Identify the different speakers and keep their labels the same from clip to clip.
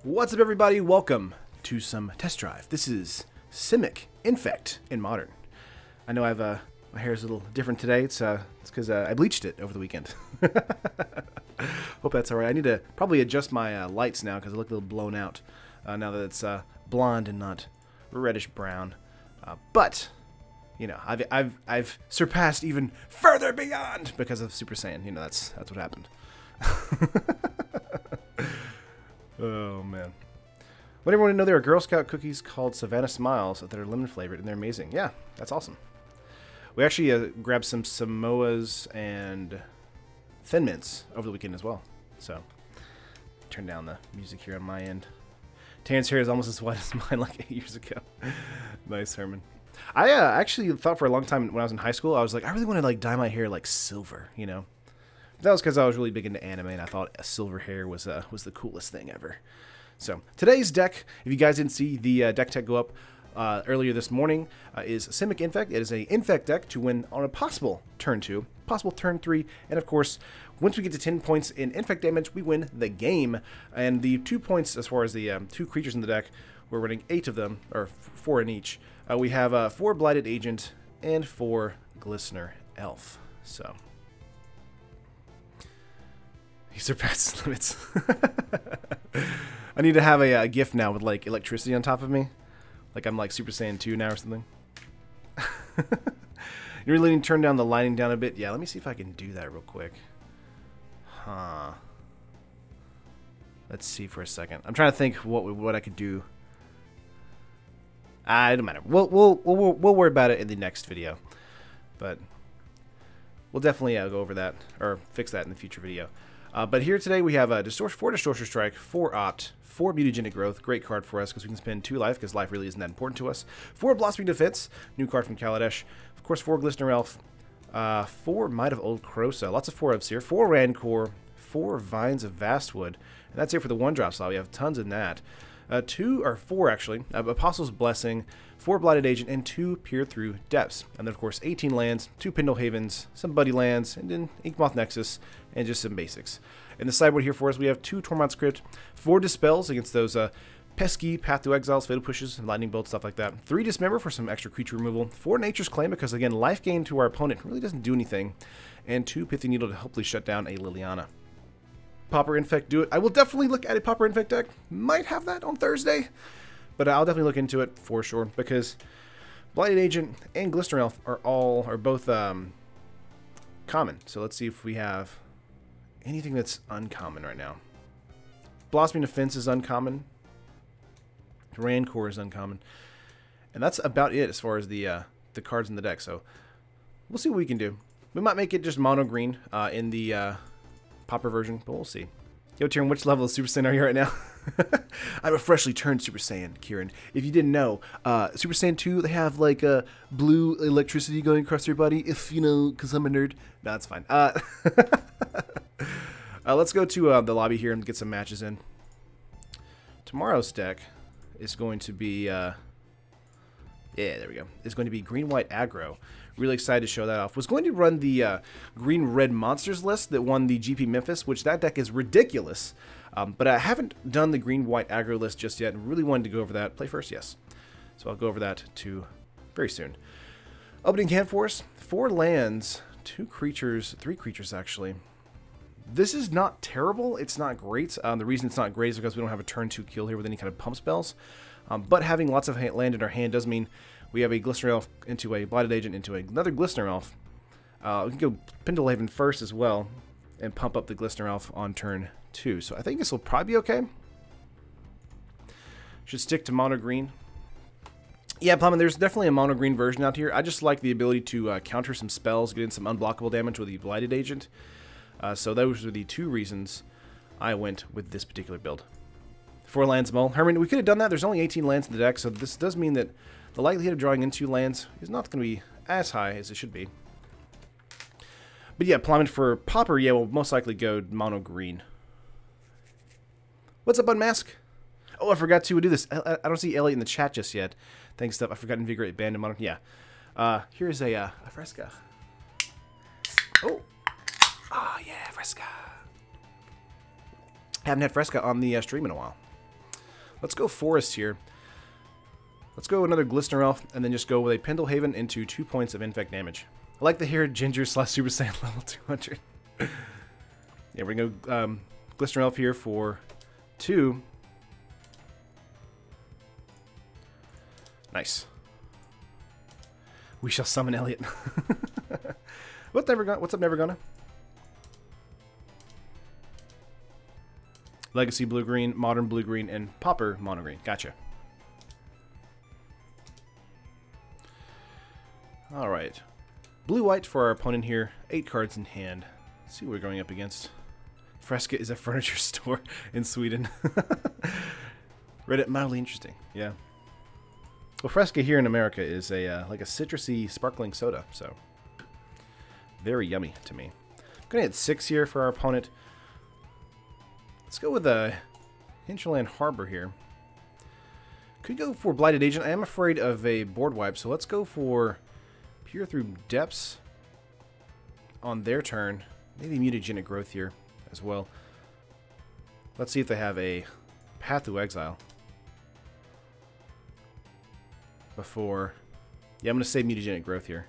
Speaker 1: What's up, everybody? Welcome to some test drive. This is Simic Infect in Modern. I know I have my hair is a little different today. It's because I bleached it over the weekend. Hope that's all right. I need to probably adjust my lights now because I look a little blown out now that it's blonde and not reddish brown. But you know, I've surpassed even further beyond because of Super Saiyan. You know, that's what happened. Oh, man. Want everyone to know there are Girl Scout cookies called Savannah Smiles that are lemon flavored, and they're amazing. Yeah, that's awesome. We actually grabbed some Samoas and Thin Mints over the weekend as well. So, turn down the music here on my end. Tan's hair is almost as white as mine like 8 years ago. Nice, Herman. I actually thought for a long time when I was in high school, I was like, I really want to like dye my hair like silver, you know? That was because I was really big into anime, and I thought silver hair was the coolest thing ever. So today's deck, if you guys didn't see the deck tech go up earlier this morning, is Simic Infect. It is a Infect deck to win on a possible turn 2, possible turn 3, and of course, once we get to 10 points in Infect damage, we win the game. And the 2 points as far as the 2 creatures in the deck, we're running 8 of them, or 4 in each. We have 4 Blighted Agent and 4 Glistener Elf. So he surpassed limits. I need to have a GIF now with like electricity on top of me. Like I'm like Super Saiyan 2 now or something. You really need to turn down the lighting down a bit. Yeah, let me see if I can do that real quick. Huh. Let's see for a second. I'm trying to think what I could do. It don't matter. We'll worry about it in the next video. But we'll definitely go over that or fix that in the future video. But here today we have 4 Distortion Strike, 4 Opt, 4 Mutagenic Growth, great card for us because we can spend 2 life because life really isn't that important to us. 4 Blossoming Defense, new card from Kaladesh. Of course, 4 Glistener Elf, 4 Might of Old Krosa, lots of 4-ups here, 4 Rancor, 4 Vines of Vastwood, and that's it for the 1-drop slot. We have tons in that. 4 actually, Apostle's Blessing, 4 Blighted Agent, and 2 Peer Through Depths. And then, of course, 18 lands, 2 Pendle Havens, some Buddy lands, and then Inkmoth Nexus, and just some basics. In the sideboard here for us, we have 2 Tormod Script, 4 Dispels against those pesky Path to Exiles, Fatal Pushes, and Lightning Bolts, stuff like that. 3 Dismember for some extra creature removal. 4 Nature's Claim because, again, life gain to our opponent really doesn't do anything. And 2 Pithy Needle to hopefully shut down a Liliana. Pauper Infect, do it. I will definitely look at a Pauper Infect deck. Might have that on Thursday, but I'll definitely look into it for sure because Blighted Agent and Glistener Elf are both common. So let's see if we have anything that's uncommon right now. Blossoming Defense is uncommon. Rancor is uncommon, and that's about it as far as the cards in the deck. So we'll see what we can do. We might make it just mono green in the Pauper version, but we'll see. Yo, Tyrion, which level of Super Saiyan are you right now? I'm a freshly turned Super Saiyan, Kieran. If you didn't know, Super Saiyan 2, they have like blue electricity going across their body. If you know, because I'm a nerd. No, that's fine. Let's go to the lobby here and get some matches in. Tomorrow's deck is going to be, yeah, there we go. It's going to be green-white aggro. Really excited to show that off. Was going to run the green-red monsters list that won the GP Memphis, which that deck is ridiculous. But I haven't done the green-white aggro list just yet. Really wanted to go over that. Play first, yes. So I'll go over that too very soon. Opening hand for us. 4 lands, 2 creatures, 3 creatures actually. This is not terrible. It's not great. The reason it's not great is because we don't have a turn 2 kill here with any kind of pump spells. But having lots of land in our hand does mean we have a Glistener Elf into a Blighted Agent into another Glistener Elf. We can go Pendle Haven first as well and pump up the Glistener Elf on turn 2. So I think this will probably be okay. Should stick to mono green. Yeah, Plumman, there's definitely a mono green version out here. I just like the ability to counter some spells, get in some unblockable damage with the Blighted Agent. So those are the 2 reasons I went with this particular build. 4 lands mull. Herman, we could have done that. There's only 18 lands in the deck, so this does mean that the likelihood of drawing into lands is not going to be as high as it should be. But yeah, Plummet for Pauper, yeah, we'll most likely go mono green. What's up, Unmask? Oh, I forgot to do this. I don't see Elliot in the chat just yet. Thanks, stuff. I forgot to invigorate band and modern. Yeah. Here's a Fresca. Oh. Oh, yeah, Fresca. Haven't had Fresca on the stream in a while. Let's go Forest here. Let's go another Glistener Elf, and then just go with a Pendlehaven into 2 points of Infect damage. I like to hear Ginger / Super Saiyan level 200. Yeah, we're going to go Glistener Elf here for 2. Nice. We shall summon Elliot. What's up, Nevergonna? Legacy blue-green, modern blue-green, and Pauper mono-green. Gotcha. Alright. Blue-white for our opponent here. 8 cards in hand. Let's see what we're going up against. Fresca is a furniture store in Sweden. Read it mildly interesting. Yeah. Well, Fresca here in America is a like a citrusy sparkling soda, so very yummy to me. I'm going to hit 6 here for our opponent. Let's go with a Hinterland Harbor here. Could go for Blighted Agent. I am afraid of a board wipe, so let's go for Peer Through Depths on their turn. Maybe Mutagenic Growth here as well. Let's see if they have a Path to Exile before. Yeah, I'm going to say Mutagenic Growth here.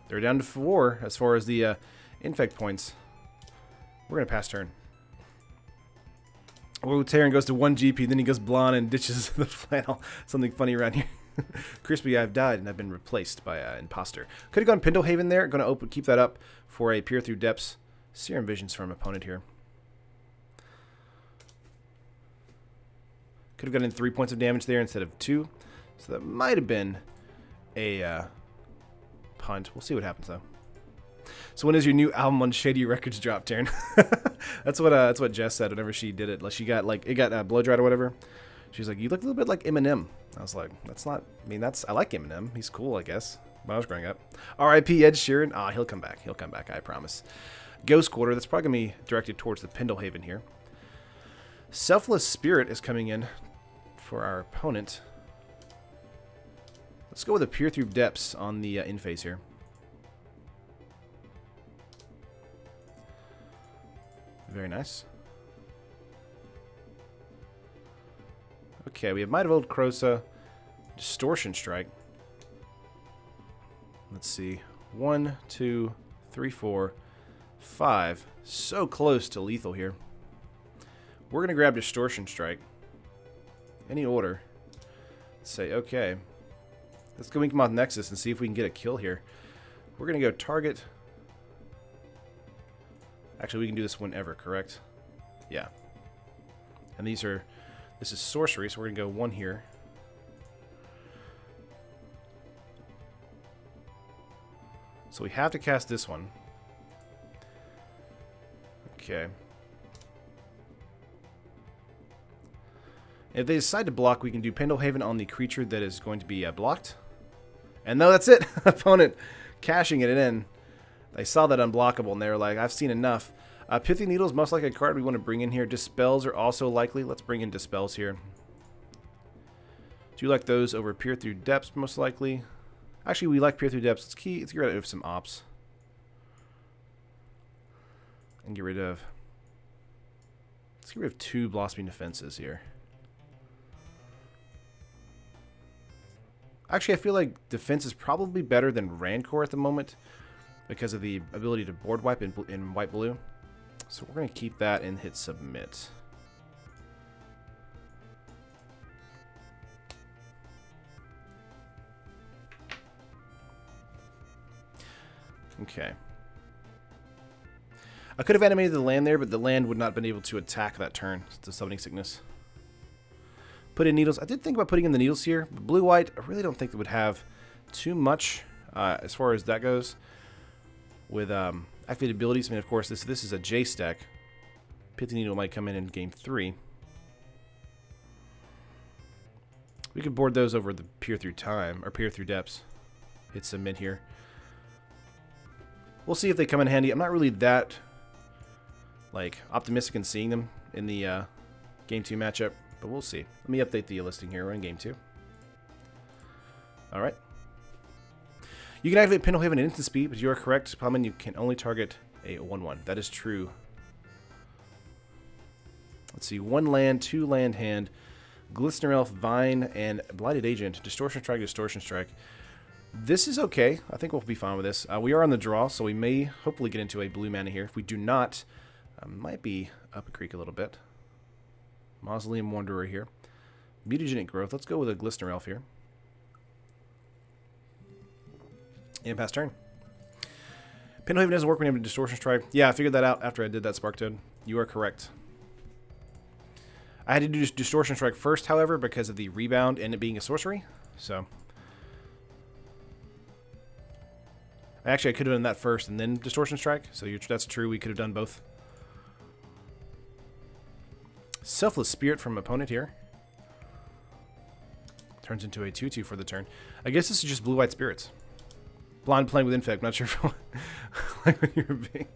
Speaker 1: They're down to 4 as far as the Infect points. We're going to pass turn. Well, Terran goes to 1 GP, then he goes blonde and ditches the flannel. Something funny around here. Crispy, I've died and I've been replaced by an imposter. Could have gone Pendlehaven there. Going to keep that up for a Peer Through Depths. Serum Visions from opponent here. Could have gotten 3 points of damage there instead of 2. So that might have been a punt. We'll see what happens though. So when is your new album on Shady Records drop, Taryn? that's what Jess said whenever she did it. Like she got it got blow dried or whatever. She's like, you look a little bit like Eminem. I was like, that's not. I mean, I like Eminem. He's cool, I guess. When I was growing up. R.I.P. Ed Sheeran. Ah, he'll come back. He'll come back. I promise. Ghost Quarter. That's probably gonna be directed towards the Pendlehaven here. Selfless Spirit is coming in for our opponent. Let's go with a Peer Through Depths on the in-phase here. Very nice. Okay, we have Might of Old Krosa, Distortion Strike. Let's see. 1, 2, 3, 4, 5. So close to lethal here. We're going to grab Distortion Strike. Any order. Let's say, okay. Let's go Inkmoth Nexus and see if we can get a kill here. We're going to go target. Actually, we can do this whenever, correct? Yeah. And this is sorcery, so we're going to go 1 here. So we have to cast this one. Okay. If they decide to block, we can do Pendlehaven on the creature that is going to be blocked. And no, that's it. Opponent cashing it in. They saw that unblockable, and they were like, I've seen enough. Pithy Needle is most likely a card we want to bring in here. Dispels are also likely. Let's bring in Dispels here. Do you like those over Peer Through Depths, most likely? Actually, we like Peer Through Depths. Let's get rid of some ops. And get rid of... Let's get rid of 2 Blossoming Defenses here. Actually, I feel like defense is probably better than Rancor at the moment because of the ability to board wipe in white-blue. So we're going to keep that and hit submit. Okay. I could have animated the land there, but the land would not have been able to attack that turn. It's a Summoning Sickness. Put in Needles. I did think about putting in the Needles here. Blue-white, I really don't think it would have too much as far as that goes. With activated abilities, I mean, of course, this is a J stack. Pithy Needle might come in game 3. We could board those over the Peer Through Time, or Peer Through Depths. Hit submit here. We'll see if they come in handy. I'm not really that like optimistic in seeing them in the game 2 matchup, but we'll see. Let me update the listing here. We're in game 2. All right. You can activate Pendlehaven at instant speed, but you are correct, Plowman. You can only target a 1/1. That is true. Let's see, 1 land, 2 land hand, Glistener Elf, Vine, and Blighted Agent. Distortion Strike, Distortion Strike. This is okay. I think we'll be fine with this. We are on the draw, so we may hopefully get into a blue mana here. If we do not, might be up a creek a little bit. Mausoleum Wanderer here. Mutagenic Growth. Let's go with a Glistener Elf here. And pass turn. Pendlehaven doesn't work when you have a Distortion Strike. Yeah, I figured that out after I did that Spark Toad. You are correct. I had to do Distortion Strike first, however, because of the rebound and it being a sorcery. So, actually, I could have done that first and then Distortion Strike. So that's true. We could have done both. Selfless Spirit from opponent here. Turns into a 2/2 for the turn. I guess this is just blue-white spirits. Blind playing with Infect. I'm not sure like when you're being.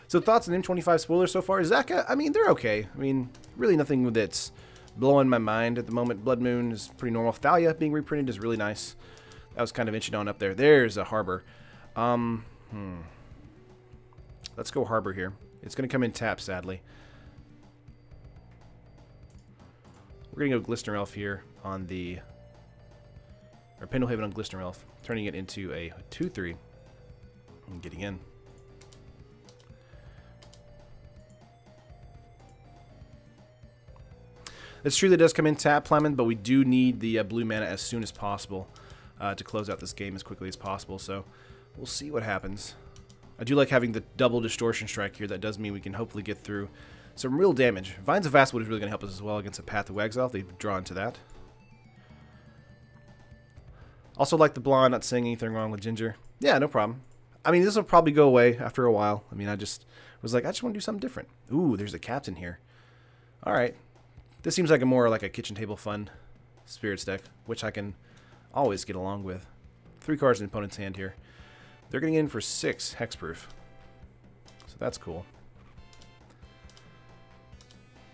Speaker 1: So thoughts on M25 spoilers so far? Zaka, I mean, they're okay. I mean, really nothing that's blowing my mind at the moment. Blood Moon is pretty normal. Thalia being reprinted is really nice. That was kind of inching on up there. There's a Harbor. Let's go Harbor here. It's going to come in tap, sadly. We're going to go Glistener Elf here on the... Or Pendlehaven on Glistener Elf. Turning it into a 2/3. And getting in. It's true that it does come in tap, Plyman, but we do need the blue mana as soon as possible to close out this game as quickly as possible. So we'll see what happens. I do like having the double Distortion Strike here. That does mean we can hopefully get through some real damage. Vines of Vastwood is really going to help us as well against a Path to Exile if they draw into that. Also like the blonde, not saying anything wrong with Ginger. Yeah, no problem. I mean, this will probably go away after a while. I mean, I just was like, I just want to do something different. Ooh, there's a captain here. All right. This seems like a more like a kitchen table fun spirits deck, which I can always get along with. 3 cards in opponent's hand here. They're getting in for 6 hexproof. So that's cool.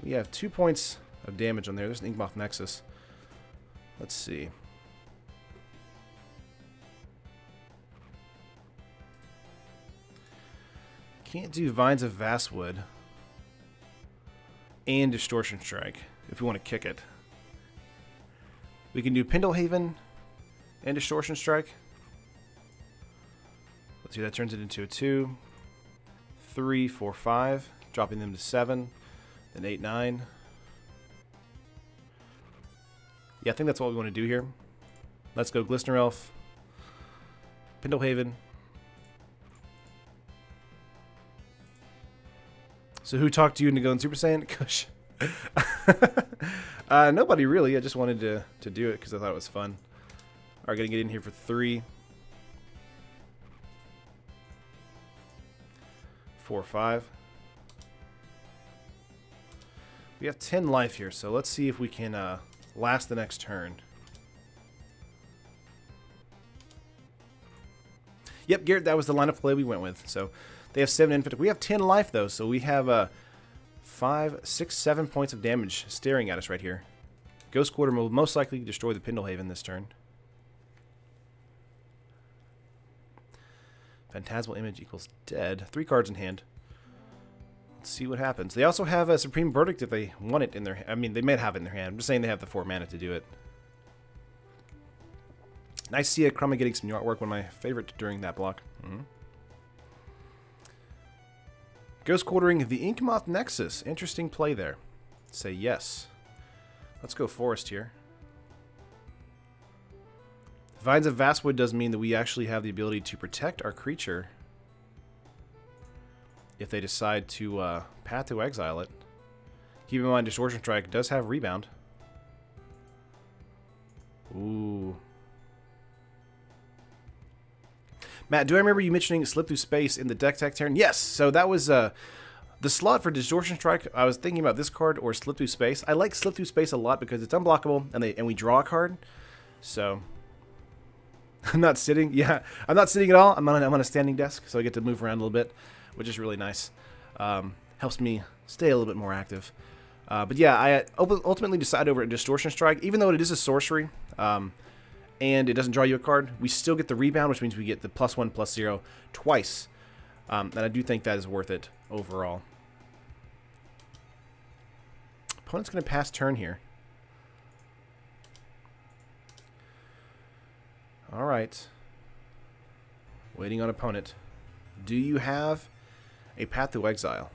Speaker 1: We have 2 points of damage on there. There's an Inkmoth Nexus. Let's see. Can't do Vines of Vastwood and Distortion Strike if we want to kick it. We can do Pendlehaven and Distortion Strike. Let's see, that turns it into a 2, 3, 4, 5, dropping them to 7, then 8, 9. Yeah, I think that's what we want to do here. Let's go Glistener Elf, Pendlehaven. So who talked to you into going Super Saiyan? Kush. Nobody really. I just wanted to do it because I thought it was fun. Alright, gonna get in here for 3. 4, 5. We have 10 life here, so let's see if we can last the next turn. Yep, Garrett, that was the line of play we went with. So they have 7 infant. We have 10 life, though, so we have 5, 6, 7 points of damage staring at us right here. Ghost Quarter will most likely destroy the Pendlehaven this turn. Phantasmal Image equals dead. 3 cards in hand. Let's see what happens. They also have a Supreme Verdict if they want it in their... I mean, they may have it in their hand. I'm just saying they have the 4 mana to do it. Nice to see a Chroma getting some new artwork. One of my favorite during that block. Ghost Quartering the Inkmoth Nexus. Interesting play there. Say yes. Let's go Forest here. Vines of Vastwood does mean that we actually have the ability to protect our creature if they decide to Path to Exile it. Keep in mind, Distortion Strike does have Rebound. Ooh. Matt, do I remember you mentioning Slip Through Space in the deck tech turn? Yes! So that was the slot for Distortion Strike. I was thinking about this card or Slip Through Space. I like Slip Through Space a lot because it's unblockable and we draw a card. So... I'm not sitting. Yeah, I'm not sitting at all. I'm on a standing desk, so I get to move around a little bit, which is really nice. Helps me stay a little bit more active. But yeah, I ultimately decided over a Distortion Strike. Even though it is a sorcery, and it doesn't draw you a card, we still get the rebound, which means we get the +1/+0 twice. And I do think that is worth it overall. Opponent's going to pass turn here. All right. Waiting on opponent. Do you have a Path to Exile?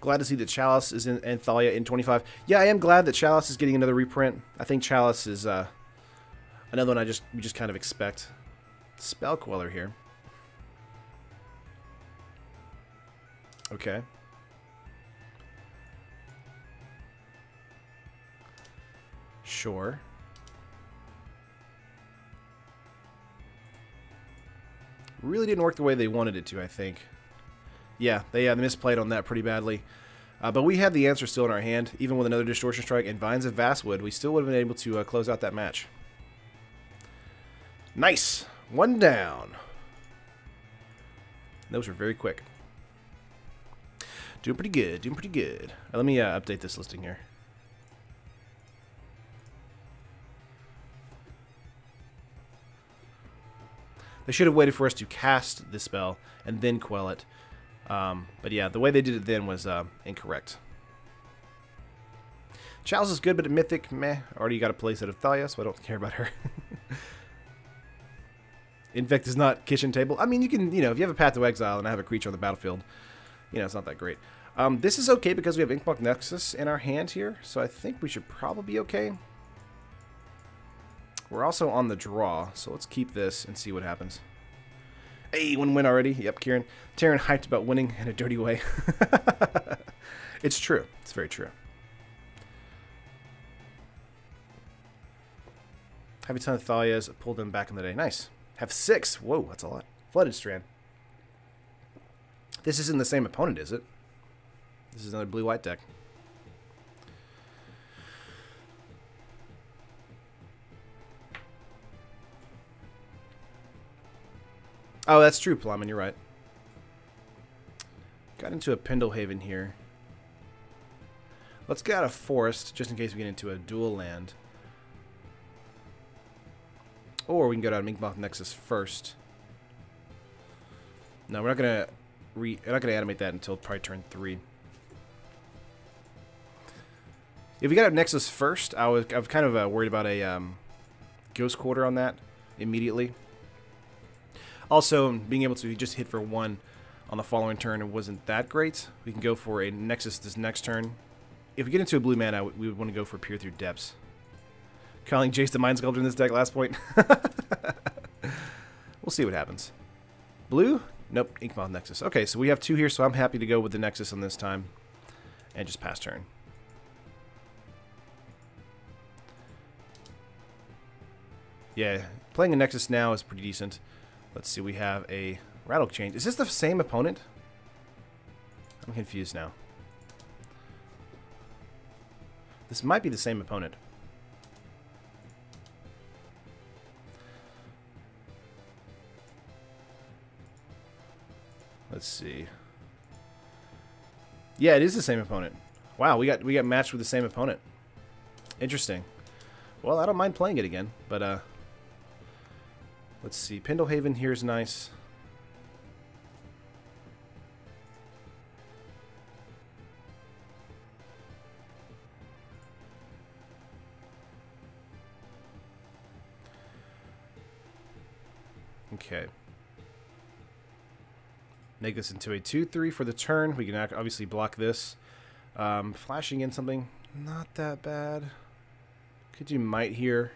Speaker 1: Glad to see that Chalice is in Thalia in 25. Yeah, I am glad that Chalice is getting another reprint. I think Chalice is another one we just kind of expect. Spell Queller here. Okay. Sure. Really didn't work the way they wanted it to, I think. Yeah, they misplayed on that pretty badly. But we had the answer still in our hand. Even with another Distortion Strike and Vines of Vastwood, we still would have been able to close out that match. Nice! One down. Those were very quick. Doing pretty good, doing pretty good. Let me update this listing here. They should have waited for us to cast the spell and then quell it. But yeah, the way they did it then was incorrect. Chalice is good, but at Mythic, meh. Already got a playset of Thalia, so I don't care about her. Infect is not kitchen table. I mean, you can, if you have a Path to Exile and I have a creature on the battlefield, it's not that great. This is okay because we have Inkmoth Nexus in our hand here, so I think we should probably be okay. We're also on the draw, so let's keep this and see what happens. Hey, win already. Yep, Kieran. Taryn hyped about winning in a dirty way. It's true. It's very true. Have a ton of Thalias. Pulled them back in the day. Nice. Have 6. Whoa, that's a lot. Flooded Strand. This isn't the same opponent, is it? This is another blue-white deck. Oh, that's true, Plumman. You're right. Got into a Pendlehaven here. Let's get out of Forest, just in case we get into a dual land. Or we can go down to Inkmoth Nexus first. No, we're not gonna animate that until probably turn 3. If we got out Nexus first, I was kind of worried about a Ghost Quarter on that immediately. Also, being able to just hit for 1 on the following turn wasn't that great. We can go for a Nexus this next turn. If we get into a blue mana, we would want to go for Peer Through Depths. Calling Jace the Mind Sculptor in this deck last point. We'll see what happens. Blue? Nope, Inkmoth Nexus. Okay, so we have 2 here, so I'm happy to go with the Nexus on this time. And just pass turn. Yeah, playing a Nexus now is pretty decent. Let's see, we have a Rattle Chain. Is this the same opponent? I'm confused now. This might be the same opponent. Let's see. Yeah, it is the same opponent. Wow, we got matched with the same opponent. Interesting. Well, I don't mind playing it again, but let's see. Pendlehaven here is nice. Okay. Make this into a 2/3 for the turn. We can obviously block this. Flashing in something, not that bad. Could do Might here.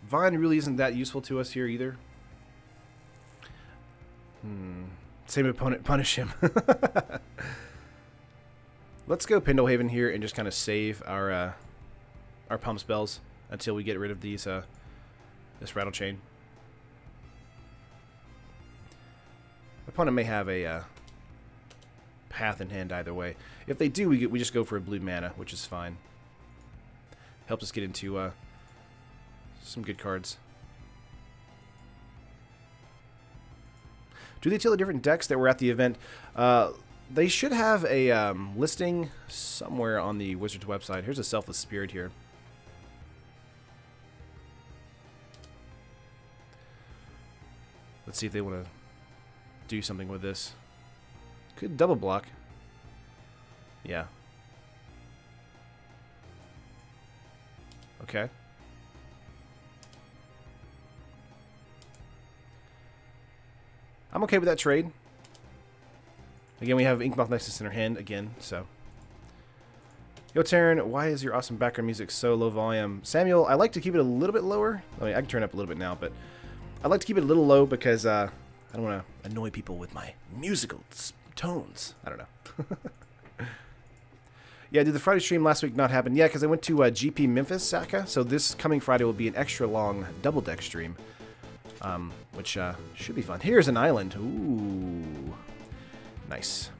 Speaker 1: Vine really isn't that useful to us here either. Same opponent, punish him. Let's go Pendlehaven here and just kind of save our pump spells until we get rid of these this Rattle Chain. Opponent may have a path in hand either way. If they do, we just go for a blue mana, which is fine. Helps us get into some good cards. Do they tell the different decks that were at the event? They should have a listing somewhere on the Wizards website. Here's a Selfless Spirit here. Let's see if they want to do something with this. Could double block. Yeah. Okay. I'm okay with that trade. Again, we have Inkmoth Nexus in our hand again, so. Yo, Taryn, why is your awesome background music so low volume? Samuel, I like to keep it a little bit lower. I mean, I can turn it up a little bit now, but I like to keep it a little low because I don't want to annoy people with my musical tones. I don't know. Yeah, did the Friday stream last week not happen? Yeah, because I went to GP Memphis, Saka, so this coming Friday will be an extra long double deck stream, which should be fun. Here's an island. Ooh, nice.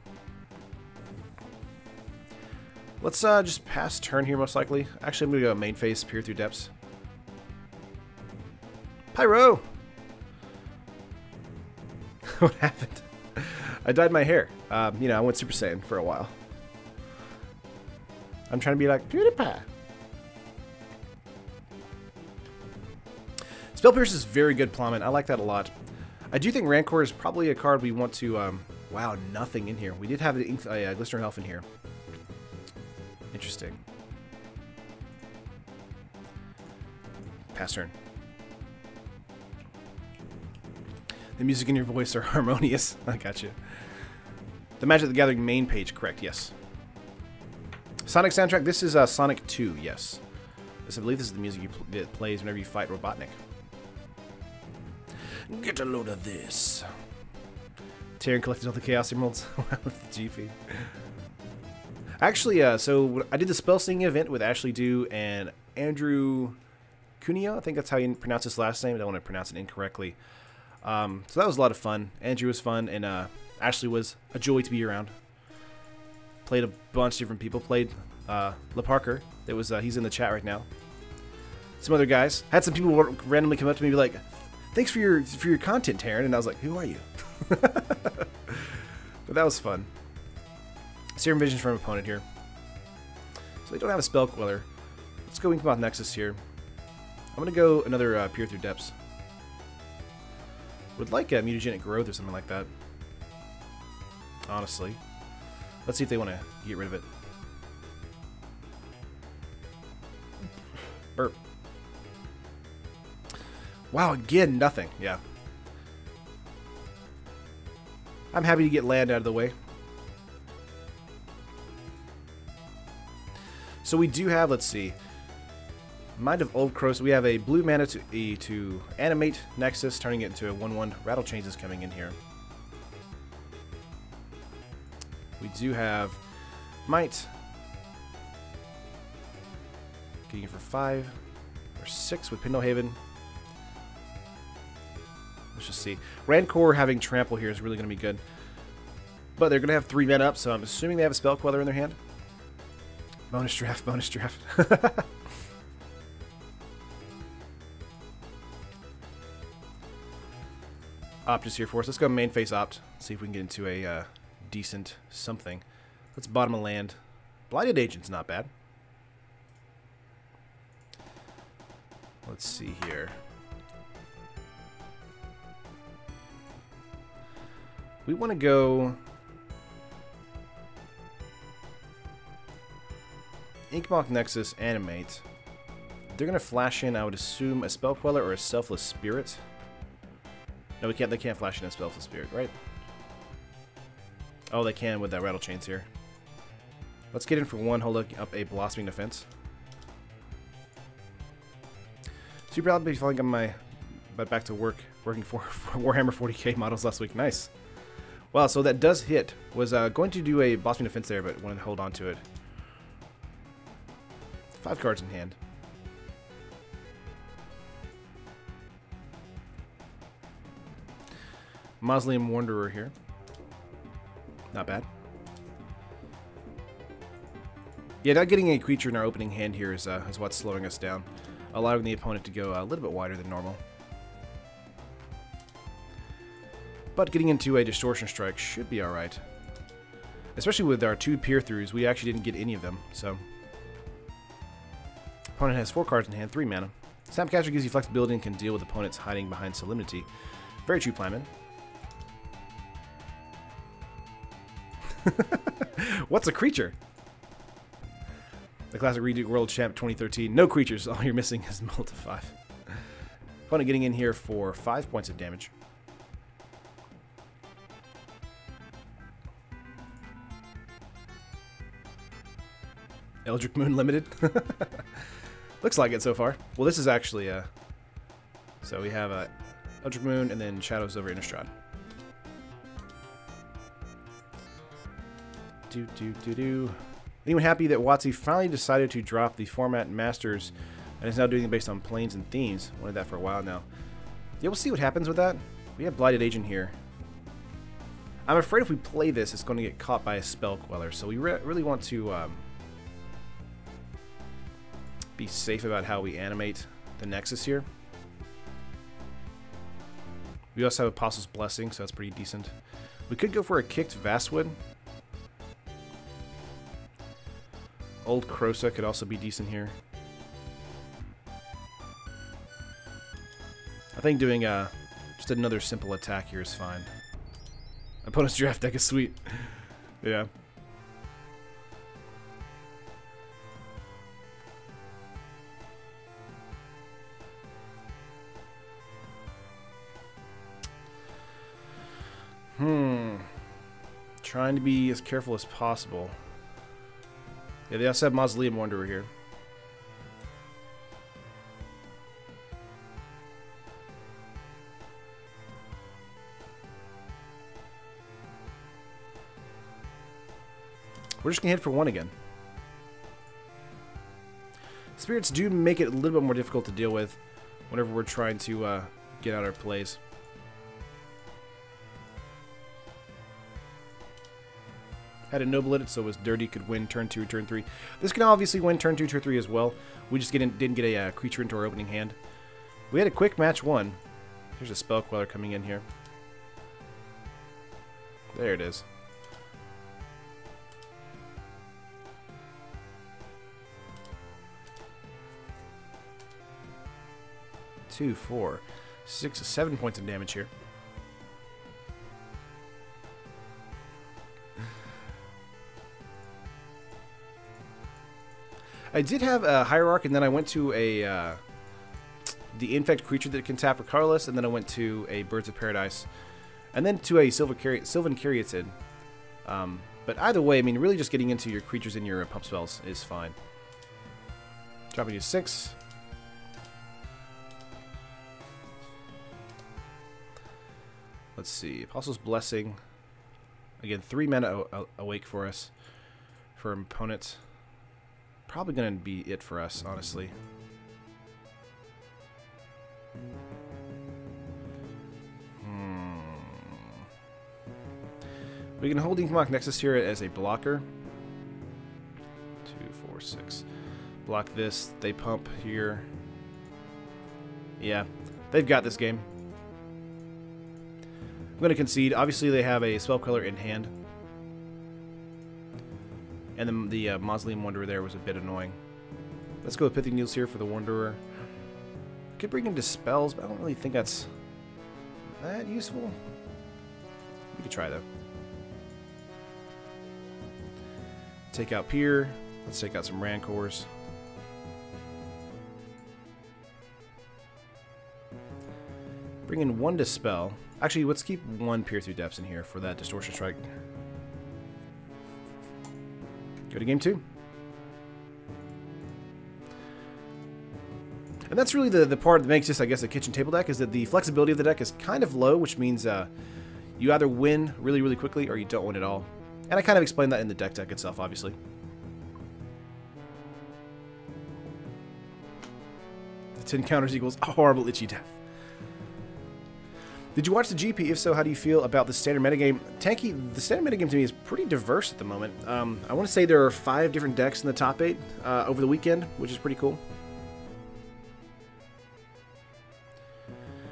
Speaker 1: Let's just pass turn here, most likely. Actually, I'm going to go main phase, peer through depths. Pyro! What happened? I dyed my hair. You know, I went Super Saiyan for a while. I'm trying to be like PewDiePie. Spell Pierce is very good, Plummet. I like that a lot. I do think Rancor is probably a card we want to... wow, nothing in here. We did have the Glistener Elf in here. Interesting. Pass turn. The music in your voice are harmonious. I got you. The Magic the Gathering main page, correct, yes. Sonic soundtrack, this is Sonic 2, yes. I believe this is the music that plays whenever you fight Robotnik. Get a load of this. Tyrion collected all the Chaos Emeralds with the GP. Actually, so I did the Spell Singing event with Ashley Dew and Andrew Cuneo. I think that's how you pronounce his last name. I don't want to pronounce it incorrectly. So that was a lot of fun. Andrew was fun, and Ashley was a joy to be around. Played a bunch of different people. Played Le Parker. That was he's in the chat right now. Some other guys. Had some people randomly come up to me and be like, "Thanks for your content, Taryn." And I was like, "Who are you?" But that was fun. Serum Visions from opponent here. So they don't have a Spell Queller. Let's go Inkmoth Nexus here. I'm going to go another Peer Through Depths. Would like a Mutagenic Growth or something like that. Honestly. Let's see if they want to get rid of it. Burp. Wow, again, nothing. Yeah. I'm happy to get land out of the way. So we do have, let's see, Mind of Old Crow. So we have a blue mana to animate Nexus, turning it into a 1/1. Rattle Chains is coming in here. We do have Might. Getting it for 5 or 6 with Pendlehaven. Let's just see. Rancor having Trample here is really going to be good. But they're going to have 3 men up, so I'm assuming they have a Spell Queller in their hand. Bonus draft, bonus draft. Opt is here for us. Let's go main face Opt. See if we can get into a decent something. Let's bottom a land. Blighted Agent's not bad. Let's see here. We want to go Inkmoth Nexus Animate. They're going to flash in, I would assume, a Spell Queller or a Selfless Spirit. No, we can't. They can't flash in a Selfless Spirit, right? Oh, they can with that Rattle Chains here. Let's get in for 1, hold up a Blossoming Defense. Super proud to be following on my back to work, working for Warhammer 40k models last week. Nice. Wow, so that does hit. Was going to do a Blossoming Defense there, but wanted to hold on to it. 5 cards in hand. Mausoleum Wanderer here. Not bad. Yeah, not getting a creature in our opening hand here is what's slowing us down, allowing the opponent to go a little bit wider than normal. But getting into a Distortion Strike should be alright. Especially with our 2 peer-throughs, we actually didn't get any of them, so... Opponent has 4 cards in hand, 3 mana. Snapcaster gives you flexibility and can deal with opponents hiding behind Solemnity. Very true, Plyman. What's a creature? The Classic Redo World Champ 2013. No creatures. All you're missing is Multi 5. Opponent getting in here for 5 points of damage. Eldritch Moon Limited. Looks like it so far. Well, this is actually so we have a Eldritch Moon and then Shadows over Innistrad. Anyone happy that WotC finally decided to drop the format Masters and is now doing it based on planes and themes? Wanted that for a while now. Yeah, we'll see what happens with that. We have Blighted Agent here. I'm afraid if we play this, it's going to get caught by a Spell Queller, so we really want to be safe about how we animate the Nexus here. We also have Apostle's Blessing, so that's pretty decent. We could go for a kicked Vastwood. Old Krosa could also be decent here. I think doing just another simple attack here is fine. Opponent's draft deck is sweet. Yeah. Trying to be as careful as possible. Yeah, they also have Mausoleum Wanderer here. We're just going to hit for 1 again. Spirits do make it a little bit more difficult to deal with whenever we're trying to get out our plays. Had a Noble in it, so it was Dirty, could win turn 2, turn 3. This can obviously win turn 2, turn 3 as well. We just didn't get a creature into our opening hand. We had a quick match 1. Here's a Spell Queller coming in here. There it is. Two, 4, 6, 7 points of damage here. I did have a Hierarch, and then I went to a the Infect creature that can tap for colorless, and then I went to a Birds of Paradise, and then to a Sylvan Caryatid. But either way, I mean, really just getting into your creatures and your pump spells is fine. Dropping to 6. Let's see. Apostle's Blessing. Again, 3 mana awake for us. For opponents. Probably going to be it for us, honestly. We can hold Inkmoth Nexus here as a blocker. 2, 4, 6. Block this. They pump here. Yeah, they've got this game. I'm going to concede. Obviously, they have a Spell Queller in hand. And then the Mausoleum Wanderer there was a bit annoying. Let's go with Pithing Needles here for the Wanderer. Could bring him to spells, but I don't really think that's that useful. We could try, though. Take out Pier. Let's take out some Rancors. Bring in 1 Dispel. Actually, let's keep 1 Peer Through Depths in here for that Distortion Strike. Go to game 2. And that's really the part that makes this, I guess, a kitchen table deck, is that the flexibility of the deck is kind of low, which means you either win really, really quickly or you don't win at all. And I kind of explained that in the deck itself, obviously. The 10 counters equals a horrible itchy death. Did you watch the GP? If so, how do you feel about the standard metagame? Tanky, the standard metagame to me is pretty diverse at the moment. I want to say there are 5 different decks in the top 8 over the weekend, which is pretty cool.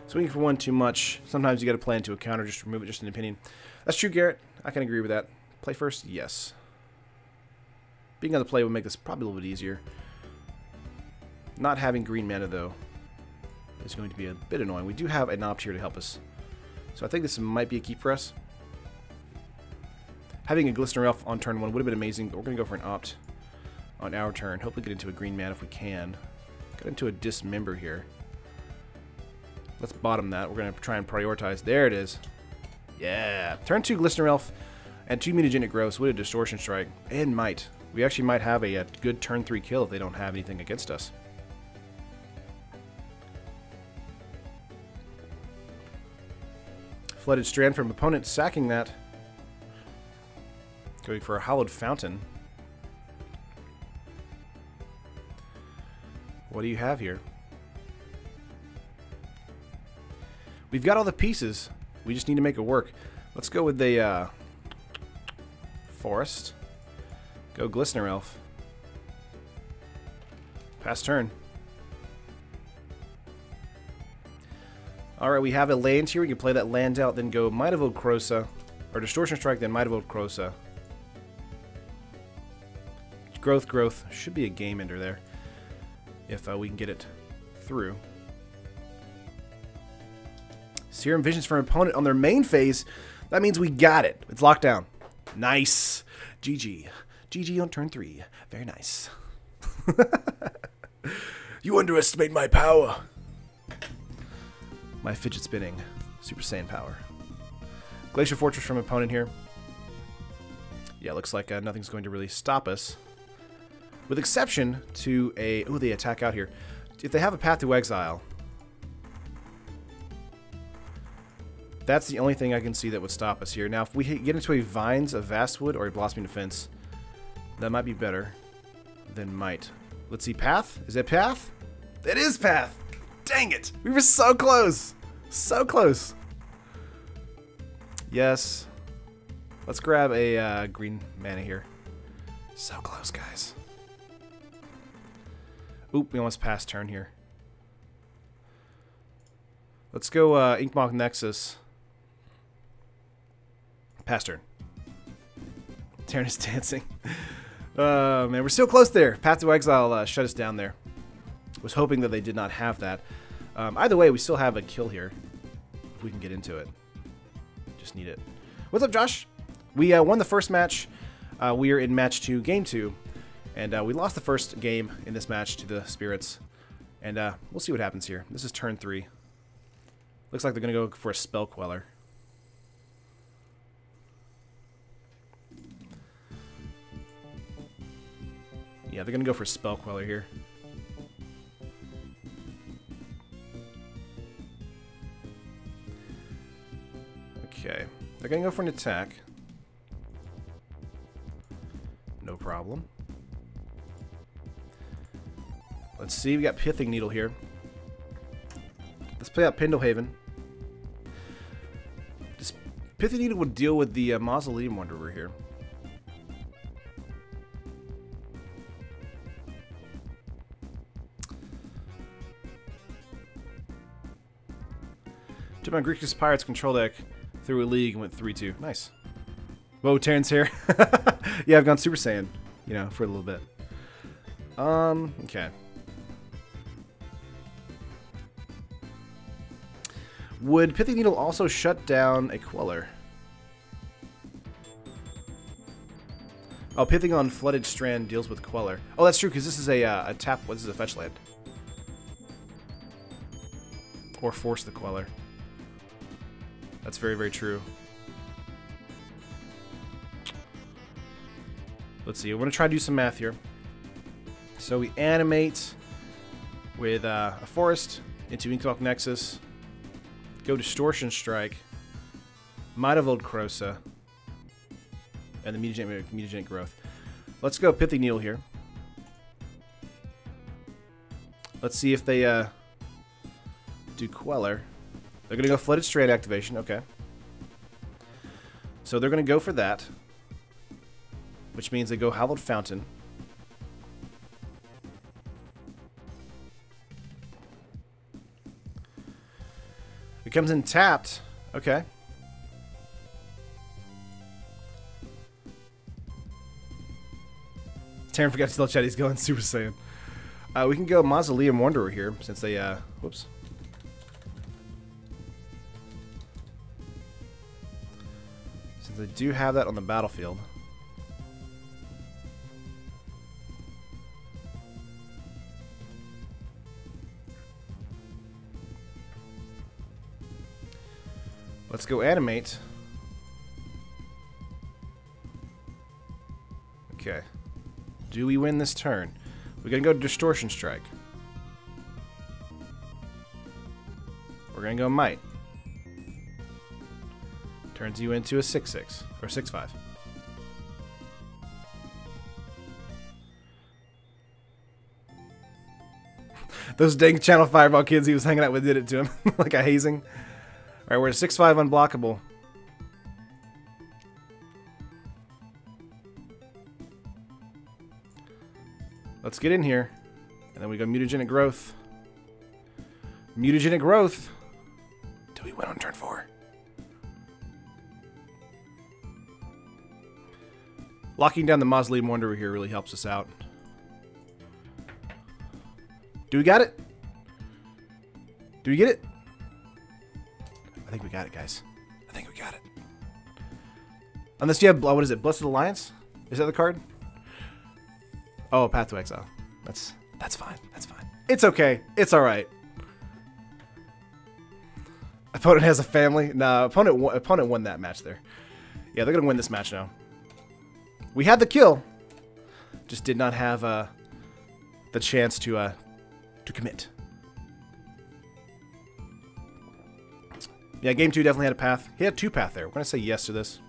Speaker 1: Swinging for 1 too much. Sometimes you got to play into a counter, just remove it, just an opinion. That's true, Garrett. I can agree with that. Play first? Yes. Being on the play would make this probably a little bit easier. Not having green mana, though, is going to be a bit annoying. We do have an opt here to help us So I think this might be a keep for us. Having a Glistener Elf on turn 1 would have been amazing, but we're going to go for an opt on our turn. Hopefully get into a green man if we can. Get into a Dismember here. Let's bottom that. We're going to try and prioritize. There it is. Yeah. Turn 2 Glistener Elf and 2 Mutagenic Growths with a Distortion Strike and Might. We actually might have a good turn 3 kill if they don't have anything against us. Flooded Strand from opponent, sacking that. Going for a Hallowed Fountain. What do you have here? We've got all the pieces. We just need to make it work. Let's go with the Forest. Go Glistener Elf. Pass turn. Alright, we have a land here. We can play that land out, then go Might of Old Krosa. Or Distortion Strike, then Might of Old Krosa. Growth, growth. Should be a game ender there. If we can get it through. Serum Visions from opponent on their main phase. That means we got it. It's locked down. Nice. GG. GG on turn 3. Very nice. You underestimate my power. My fidget spinning Super Saiyan power. Glacier Fortress from opponent here. Yeah, looks like nothing's going to really stop us. With exception to a... Oh, they attack out here. If they have a Path to Exile, that's the only thing I can see that would stop us here. Now, if we get into a Vines, a Vastwood, or a Blossoming Defense, that might be better than Might. Let's see, Path? Is it Path? It is Path! Dang it! We were so close! So close! Yes. Let's grab a green mana here. So close, guys. Oop, we almost passed turn here. Let's go Inkmoth Nexus. Pass turn. Terran is dancing. Man, we're so close there. Path to Exile shut us down there. Was hoping that they did not have that. Either way, we still have a kill here. If we can get into it. Just need it. What's up, Josh? We won the first match. We are in match 2, game 2. And we lost the first game in this match to the Spirits. And we'll see what happens here. This is turn 3. Looks like they're going to go for a Spell Queller. Yeah, they're going to go for Spell Queller here. Okay. They're going to go for an attack. No problem. Let's see, we got Pithing Needle here. Let's play out Pendlehaven. This Pithing Needle would deal with the Mausoleum Wanderer here. Took my Greek Pirates control deck through a league and went 3-2. Nice. Whoa, Terran's here. Yeah, I've gone Super Saiyan, you know, for a little bit. Okay. Would Pithing Needle also shut down a Queller? Oh, Pithing on Flooded Strand deals with Queller. Oh, that's true, because this is a tap. What is a fetch land? Or force the Queller. That's very, very true. Let's see. We're going to try to do some math here. So we animate with a Forest into Inkmoth Nexus. Go Distortion Strike. Might of Old Krosa. And the Mutagenic Growth. Let's go Pithing Needle here. Let's see if they do Queller. They're going to go Flooded Strand activation. Okay. So they're going to go for that. Which means they go Hallowed Fountain. It comes in tapped. Okay. Terran forgot to tell chat he's going Super Saiyan. We can go Mausoleum Wanderer here since they, whoops. Since I do have that on the battlefield. Let's go animate. Okay. Do we win this turn? We're going to go Distortion Strike. We're going to go Might. Turns you into a 6/6 or 6/5. Those dang Channel Fireball kids he was hanging out with did it to him. Like a hazing. Alright, we're at 6/5 unblockable. Let's get in here. And then we go Mutagenic Growth. Mutagenic Growth. Do we win on turn 4? Locking down the Mausoleum Wanderer here really helps us out. Do we got it? Do we get it? I think we got it, guys. I think we got it. Unless you have, what is it, Blessed Alliance? Is that the card? Oh, Path to Exile. That's fine. That's fine. It's okay. It's alright. Opponent has a family? Nah, opponent won that match there. Yeah, they're gonna win this match now. We had the kill. Just did not have the chance to commit. Yeah, game 2 definitely had a path. He had 2 path there. We're gonna say yes to this.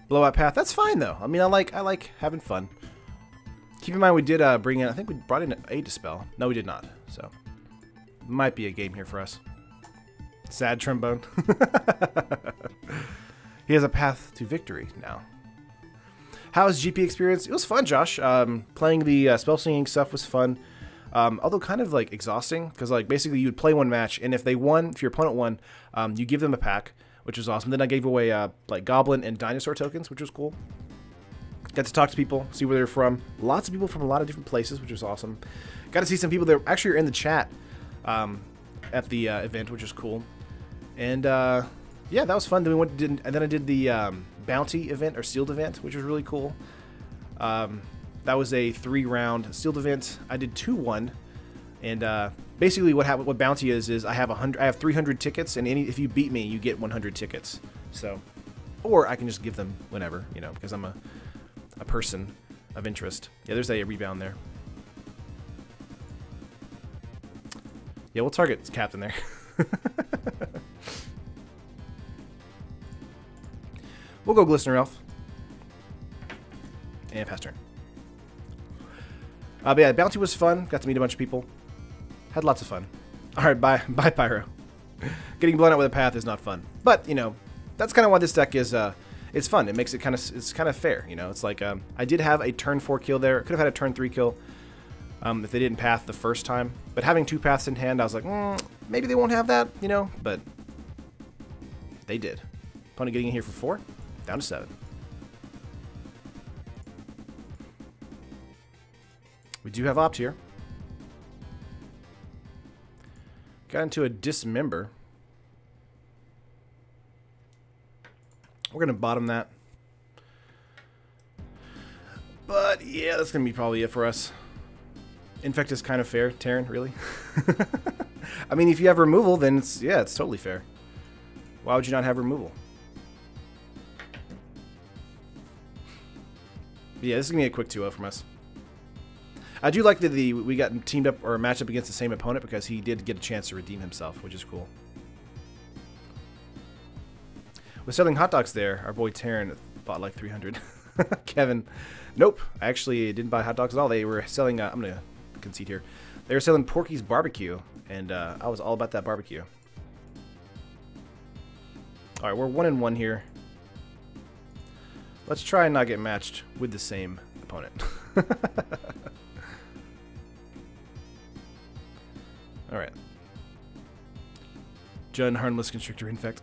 Speaker 1: Blowout path. That's fine though. I mean, I like having fun. Keep in mind we did bring in. I think we brought in a Dispel. No, we did not. So might be a game here for us. Sad Trombone. He has a path to victory now. How was GP experience? It was fun, Josh. Playing the spell singing stuff was fun. Although kind of like exhausting, because like basically you would play one match, and if they won, if your opponent won, you give them a pack, which was awesome. Then I gave away like Goblin and Dinosaur tokens, which was cool. Got to talk to people, see where they're from. Lots of people from a lot of different places, which was awesome. Got to see some people that actually are in the chat at the event, which was cool. And yeah, that was fun. Then we went and then I did the Bounty event or Sealed event, which was really cool. That was a 3-round sealed event. I did 2-1, and basically what Bounty is I have 300 tickets, and if you beat me, you get 100 tickets. So, or I can just give them whenever, you know, because I'm a person of interest. Yeah, there's a rebound there. Yeah, we'll target Captain there. We'll go Glistener Elf. And pass turn. But yeah, Bounty was fun. Got to meet a bunch of people. Had lots of fun. Alright, bye Pyro. Getting blown out with a path is not fun. But, you know, that's kind of why this deck is, it's fun. It makes it it's kind of fair, you know. It's like, I did have a turn 4 kill there. Could have had a turn 3 kill if they didn't path the first time. But having 2 paths in hand, I was like, maybe they won't have that, you know. But they did. Opponent getting in here for 4. Down to 7. We do have Opt here. Got into a Dismember. We're going to bottom that. But yeah, that's going to be probably it for us. Infect is kind of fair. Terran, really? I mean, if you have removal, then it's totally fair. Why would you not have removal? Yeah, this is going to be a quick 2-0 from us. I do like that we got teamed up or matched up against the same opponent because he did get a chance to redeem himself, which is cool. We're selling hot dogs there. Our boy Terran bought like 300. Kevin, nope. I actually didn't buy hot dogs at all. They were selling, I'm going to concede here. They were selling Porky's Barbecue, and I was all about that barbecue. All right, we're 1-1 here. Let's try and not get matched with the same opponent. Alright. Jun, Harmless Constrictor Infect.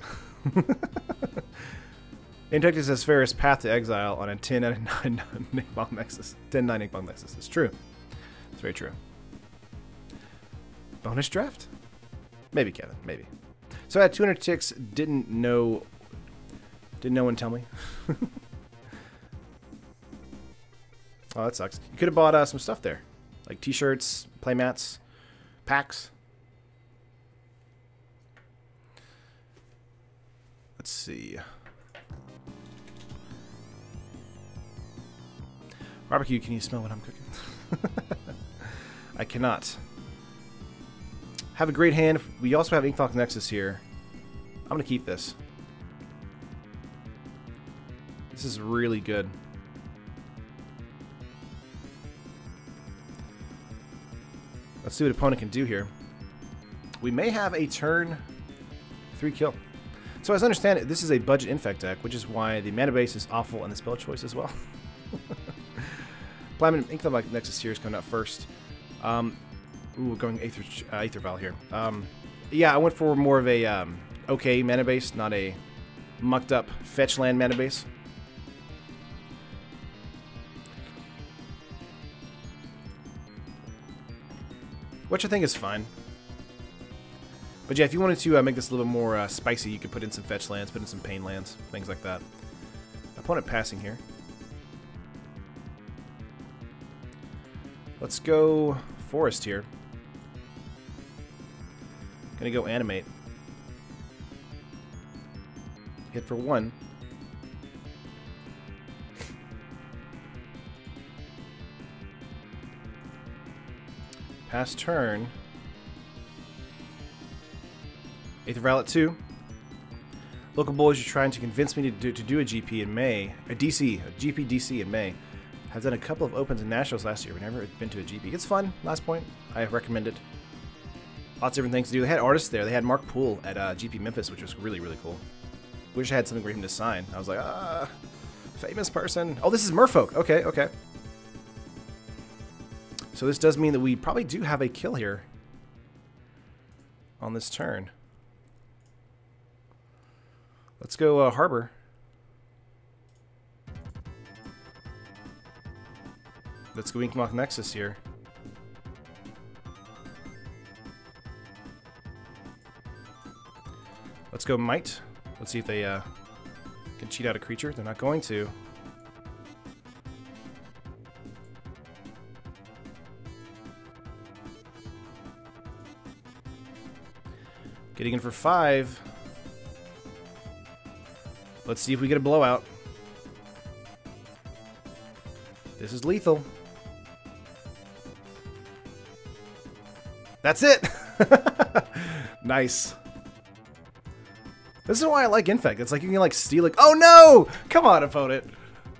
Speaker 1: Infect is as fair as Path to Exile on a 10 out of 9 Nickbomb Nexus. 10-9 Nickbomb Nexus. It's true. It's very true. Bonus draft? Maybe, Kevin. Maybe. So I had 200 ticks, didn't no one tell me? Oh, that sucks. You could have bought some stuff there. Like t-shirts, playmats, packs. Let's see. Barbecue, can you smell what I'm cooking? I cannot. Have a great hand. We also have Inkthok Nexus here. I'm going to keep this. This is really good. Let's see what opponent can do here. We may have a turn 3 kill. So as I understand it, this is a budget infect deck, which is why the mana base is awful and the spell choice as well. Platinum Inkthok Nexus here is coming out first. Ooh, going Aether Vial here. Yeah, I went for more of a okay mana base, not a mucked up fetch land mana base. Which I think is fine. But yeah, if you wanted to make this a little more spicy, you could put in some fetch lands, put in some pain lands, things like that. Opponent passing here. Let's go forest here. Gonna go animate. Hit for 1. Pass turn. Aether Vial at 2. Local boys are trying to convince me to do a GP in May. A GP DC in May. I've done a couple of opens in Nationals last year, but never been to a GP. It's fun. Last point. I recommend it. Lots of different things to do. They had artists there. They had Mark Poole at GP Memphis, which was really, really cool. Wish I had something for him to sign. I was like, famous person. Oh, this is Merfolk. Okay, okay. So this does mean that we probably do have a kill here on this turn. Let's go Harbor. Let's go Inkthok Nexus here. Let's go Might. Let's see if they can cheat out a creature. They're not going to. Getting in for 5. Let's see if we get a blowout. This is lethal. That's it! Nice. This is why I like Infect. It's like you can like steal like, oh no! Come on, opponent.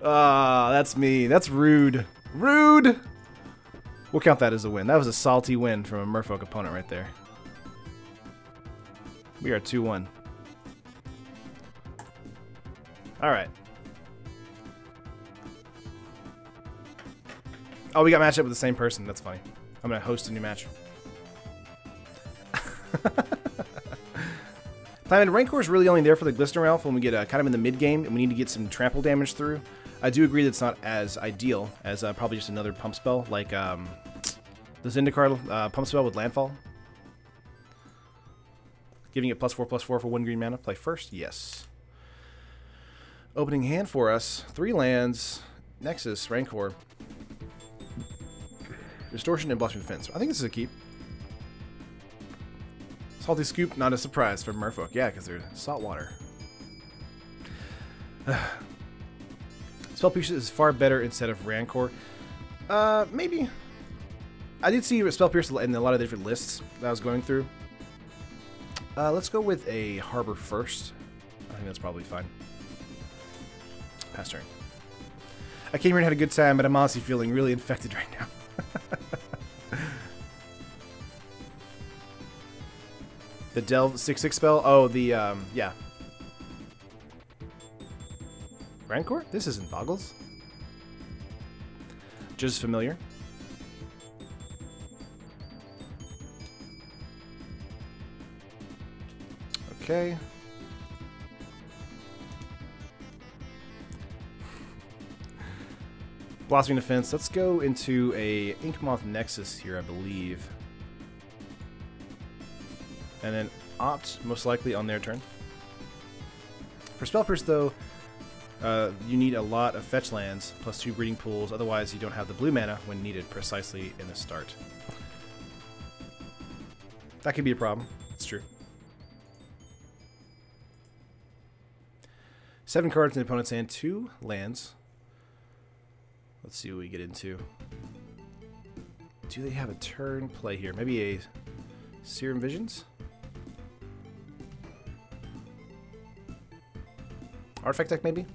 Speaker 1: Ah, that's me. That's rude. Rude! We'll count that as a win. That was a salty win from a Merfolk opponent right there. We are 2-1. Alright. Oh, we got matched up with the same person. That's funny. I'm going to host a new match. Climate Rancor is really only there for the Glistener Elf when we get kind of in the mid-game and we need to get some trample damage through. I do agree that it's not as ideal as probably just another pump spell, like the Zendikar pump spell with Landfall. Giving it +4/+4 for 1 green mana. Play first? Yes. Opening hand for us. 3 lands. Nexus, Rancor. Distortion and Blushing Defense. I think this is a keep. Salty Scoop, not a surprise for Merfolk. Yeah, because they're salt water. Spell Pierce is far better instead of Rancor. Maybe. I did see Spell Pierce in a lot of different lists that I was going through. Let's go with a Harbor first. I think that's probably fine. Pass turn. I came here and had a good time, but I'm honestly feeling really infected right now. The Delve 6/6 spell? Oh, the, yeah. Rancor? This isn't Boggles. Just familiar. Okay. Blossoming Defense. Let's go into a Inkmoth Nexus here, I believe. and then opt, most likely, on their turn. For Spell Pierce, though, you need a lot of fetch lands, plus 2 breeding pools, otherwise you don't have the blue mana when needed precisely in the start. That could be a problem, it's true. 7 cards in the opponent's hand, 2 lands. Let's see what we get into. Do they have a turn play here? Maybe a Serum Visions? Artifact deck, maybe?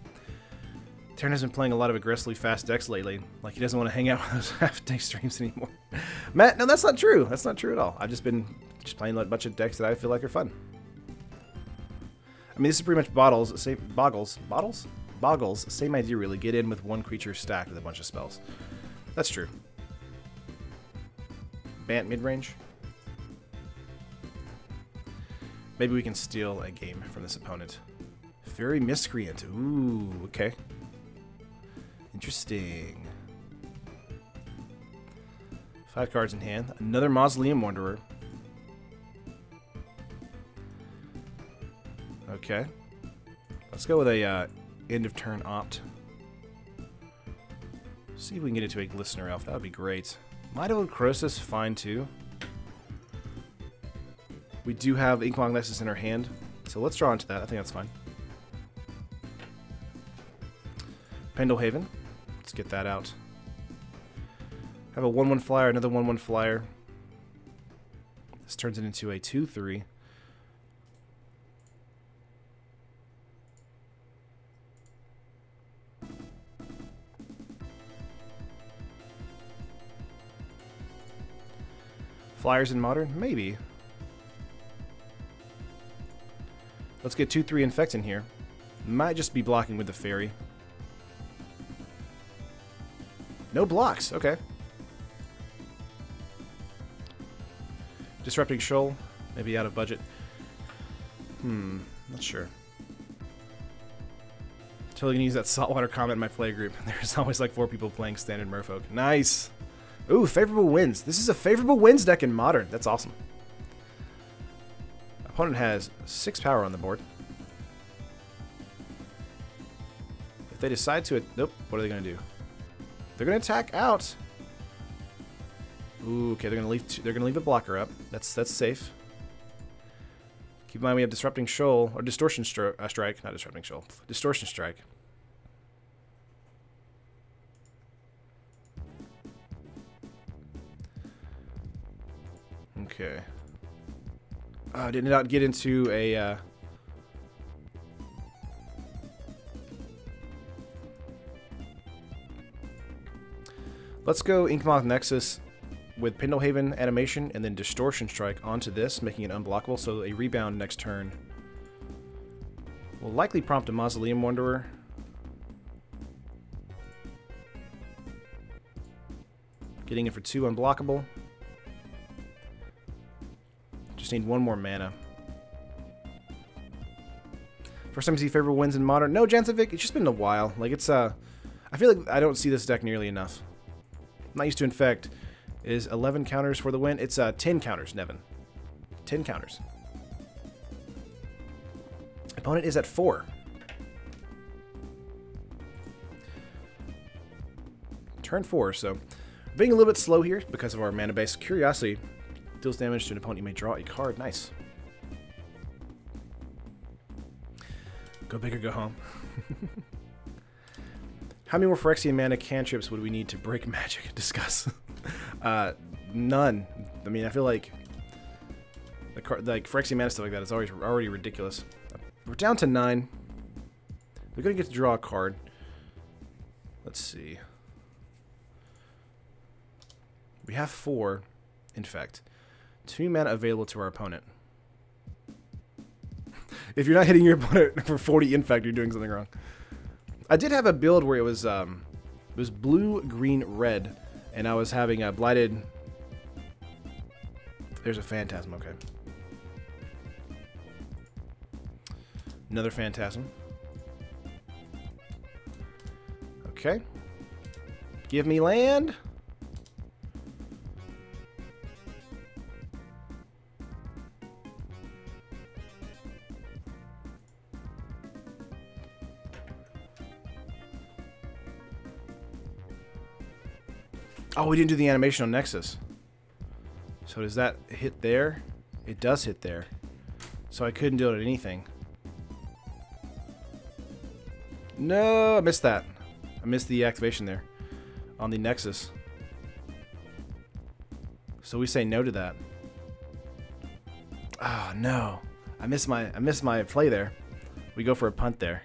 Speaker 1: Taryn has been playing a lot of aggressively fast decks lately. Like, he doesn't want to hang out with those half-day streams anymore. Matt, no, that's not true. That's not true at all. I've just been playing a bunch of decks that I feel like are fun. I mean, this is pretty much Boggles, same idea, really. Get in with 1 creature stacked with a bunch of spells. That's true. Bant mid-range. Maybe we can steal a game from this opponent. Very Miscreant. Ooh, okay. Interesting. 5 cards in hand. Another Mausoleum Wanderer. Okay. Let's go with a end of turn opt. See if we can get into a Glistener Elf. That would be great. Mido and Croesus, fine too. We do have Inkmoth Nexus in our hand, so let's draw into that. I think that's fine. Pendelhaven. Let's get that out. Have a 1/1 flyer, another 1/1 flyer. This turns it into a 2/3. Flyers in Modern? Maybe. Let's get 2/3 Infect in here. Might just be blocking with the Fairy. No blocks, okay. Disrupting Shoal, maybe out of budget. Not sure. Totally gonna use that saltwater comment in my play group. There's always like 4 people playing standard Merfolk. Nice! Ooh, favorable winds. This is a favorable winds deck in Modern. That's awesome. Opponent has 6 power on the board. If they decide to... Nope, what are they gonna do? They're gonna attack out. Ooh, okay, they're gonna leave a blocker up. That's safe. Keep in mind we have Disrupting Shoal or Distortion Strike, not Disrupting Shoal. Distortion Strike. Okay. Did not get into a Let's go Inkmoth Nexus with Pendelhaven animation and then Distortion Strike onto this, making it unblockable, so a rebound next turn will likely prompt a Mausoleum Wanderer. Getting it for 2 unblockable. Just need 1 more mana. First time I see favorable wins in Modern. No, Jansevic, it's just been a while. Like, it's, I feel like I don't see this deck nearly enough. I'm not used to Infect. Is 11 counters for the win? It's 10 counters, Nevin. 10 counters. Opponent is at 4. Turn 4, so being a little bit slow here because of our mana base. Curiosity deals damage to an opponent. You may draw a card. Nice. Go big or go home. How many more Phyrexian mana cantrips would we need to break Magic? Discuss. None. I mean, I feel like the Phyrexian mana stuff like that is already ridiculous. We're down to 9. We're gonna get to draw a card. Let's see. We have 4 Infect. 2 mana available to our opponent. If you're not hitting your opponent for 40 Infect, you're doing something wrong. I did have a build where it was blue, green, red, and I was having a blighted. There's a Phantasm, okay. Another Phantasm. Okay. Give me land. Oh, we didn't do the animation on Nexus. So does that hit there? It does hit there. So I couldn't do it at anything. No, I missed that. I missed the activation there on the Nexus. So we say no to that. Oh no. I missed my play there. We go for a punt there.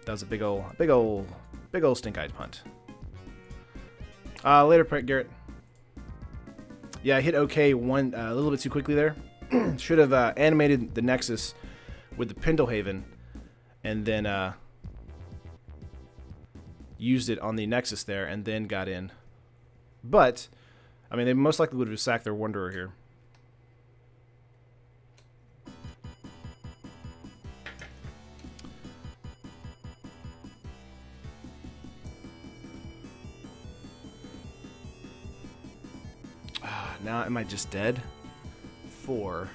Speaker 1: That was a big old stink-eyed punt. Later, Garrett. Yeah, I hit OK a little bit too quickly there. Should have animated the Nexus with the Pendlehaven and then used it on the Nexus there and then got in. But, I mean, they most likely would have sacked their Wanderer here. Now, am I just dead? 4.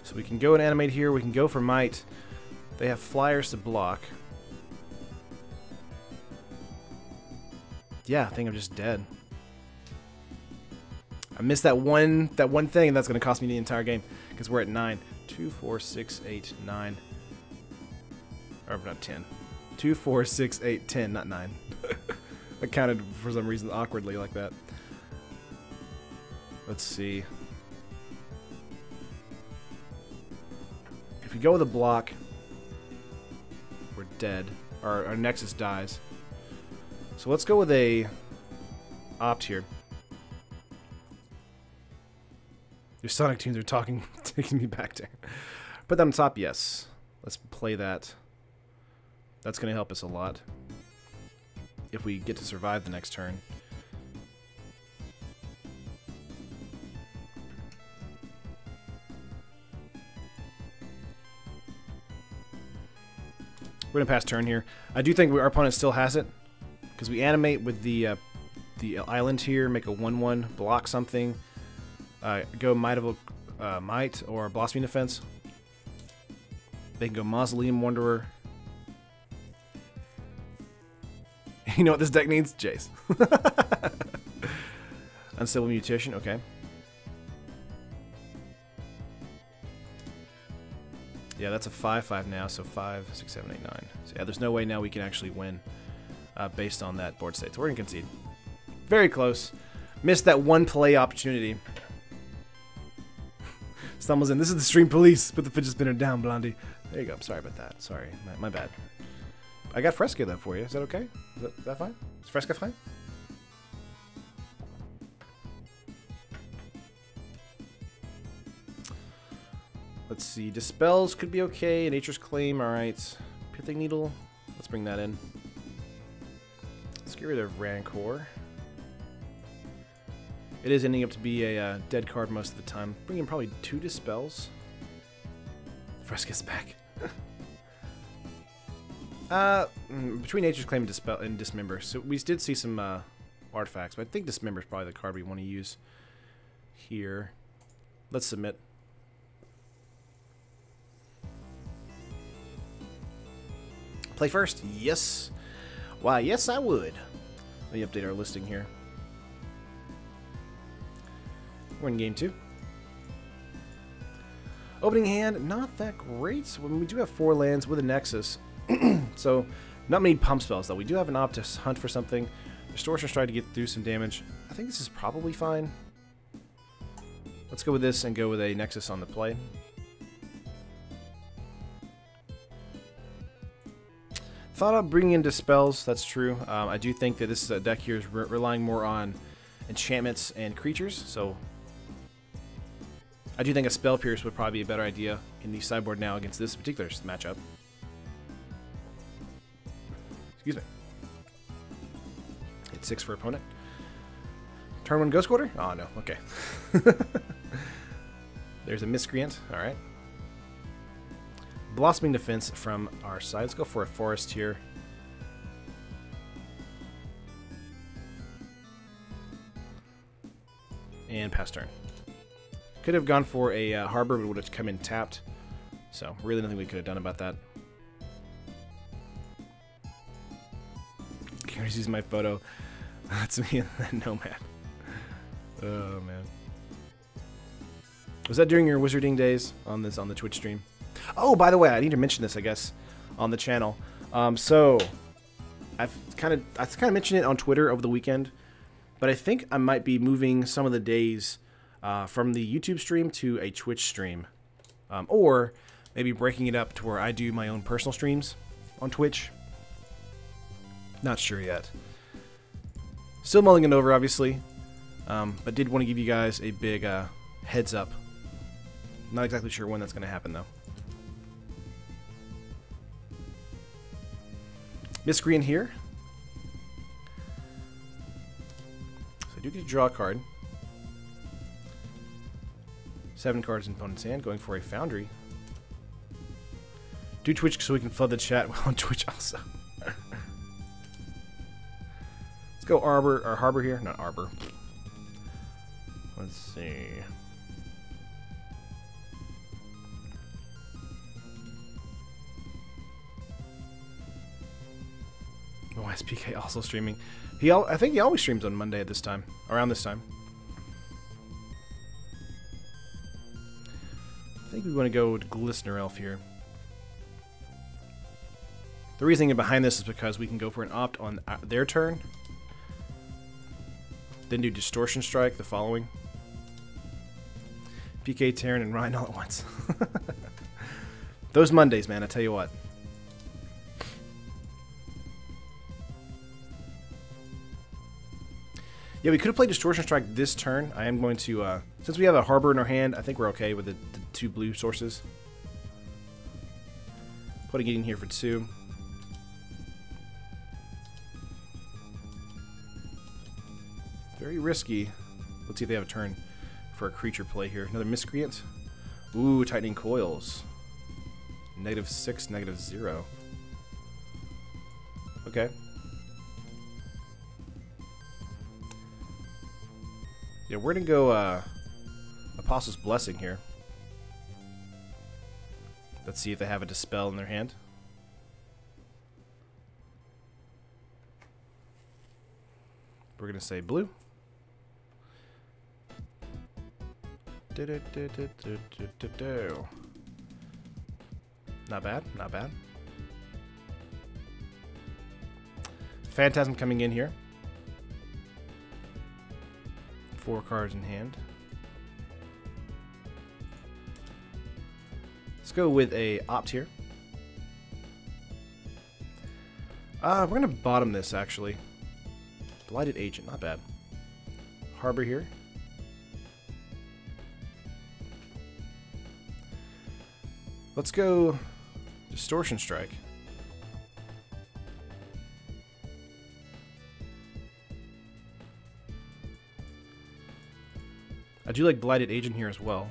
Speaker 1: So we can go and animate here. We can go for might. They have flyers to block. Yeah, I think I'm just dead. I missed that one thing, and that's going to cost me the entire game because we're at 9. 2, 4, 6, 8, 9. Or not 10. 2, 4, 6, 8, 10, not 9. I counted for some reason awkwardly like that. Let's see. If we go with a block, we're dead. Our Nexus dies. So let's go with a opt here. Your Sonic tunes are talking, taking me back there. Put that on top, yes. Let's play that. That's going to help us a lot if we get to survive the next turn. We're going to pass turn here. I do think our opponent still has it because we animate with the island here, make a 1/1, block something. Go Might or Blossoming Defense. They can go Mausoleum Wanderer. You know what this deck needs? Jace. Unstable Mutation, okay. Yeah, that's a 5/5 now, so 5, 6, 7, 8, 9. So yeah, there's no way now we can actually win based on that board state. So we're going to concede. Very close. Missed that one play opportunity. Stumbles in. This is the stream police. Put the fidget spinner down, Blondie. There you go. Sorry about that. Sorry. My bad. I got Fresca that for you. Is that okay? Is that fine? Is Fresca fine? Let's see. Dispels could be okay. Nature's Claim. Alright. Pithing Needle. Let's bring that in. Let's get rid of Rancor. It is ending up to be a dead card most of the time. Bring in probably 2 Dispels. Fresca's back. Between Nature's Claim and Dispel and Dismember. So we did see some artifacts, but I think Dismember is probably the card we want to use here. Let's submit. Play first? Yes. Why, yes I would. Let me update our listing here. We're in game 2. Opening hand, not that great. So we do have 4 lands with a Nexus. So, not many pump spells, though. We do have an opt to hunt for something. Distortion's trying to get through some damage. I think this is probably fine. Let's go with this and go with a Nexus on the play. Thought of bringing in Dispels, that's true. I do think that this deck here is relying more on enchantments and creatures, so I do think a Spell Pierce would probably be a better idea in the sideboard now against this particular matchup. Excuse me. Hit 6 for opponent. Turn 1 Ghost Quarter? Oh no, okay. There's a Miscreant, alright. Blossoming Defense from our side. Let's go for a Forest here. And pass turn. Could have gone for a Harbor, but would have come in tapped. So, really nothing we could have done about that. Can't see my photo. That's me and that Nomad. Oh, man. Was that during your wizarding days on the Twitch stream? Oh, by the way, I need to mention this, I guess, on the channel. So, I've kind of mentioned it on Twitter over the weekend, but I think I might be moving some of the days from the YouTube stream to a Twitch stream, or maybe breaking it up to where I do my own personal streams on Twitch. Not sure yet. Still mulling it over, obviously, but did want to give you guys a big heads up. Not exactly sure when that's going to happen, though. Miscreant here. So I do get to draw a card. 7 cards in opponent's hand, going for a Foundry. Do Twitch so we can flood the chat on Twitch also. Let's go Arbor, or Harbor here. Not Arbor. Let's see. Oh, SPK also streaming. I think he always streams on Monday at this time, around this time. I think we want to go with Glistener Elf here. The reasoning behind this is because we can go for an opt on their turn, then do Distortion Strike the following. PK, Terran, and Ryan all at once. Those Mondays, man, I tell you what. Yeah, we could have played Distortion Strike this turn. I am going to, since we have a Harbor in our hand, I think we're okay with the 2 blue sources. Putting it in here for 2. Very risky. Let's see if they have a turn for a creature play here. Another Miscreant. Ooh, Tightening Coils. -6, -0. Okay. Yeah, we're going to go Apostle's Blessing here. Let's see if they have a Dispel in their hand. We're going to say blue. Not bad, not bad. Phantasm coming in here. 4 cards in hand. Let's go with a opt here. We're going to bottom this, actually. Blighted Agent, not bad. Harbor here. Let's go Distortion Strike. I do like Blighted Agent here as well.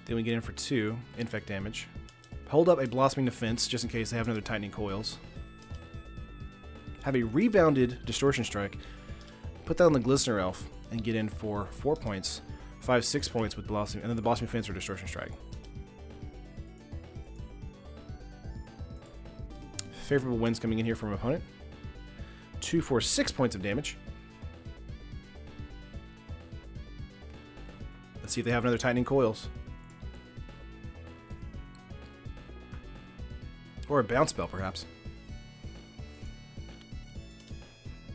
Speaker 1: Then we get in for 2 infect damage. Hold up a Blossoming Defense just in case they have another Tightening Coils. Have a rebounded Distortion Strike. Put that on the Glistener Elf and get in for 4 points. 5, 6 points with Blossoming, and then the Blossoming Defense or Distortion Strike. Favorable winds coming in here from opponent. 2 for 6 points of damage. Let's see if they have another Tightening Coils. Or a Bounce Spell, perhaps.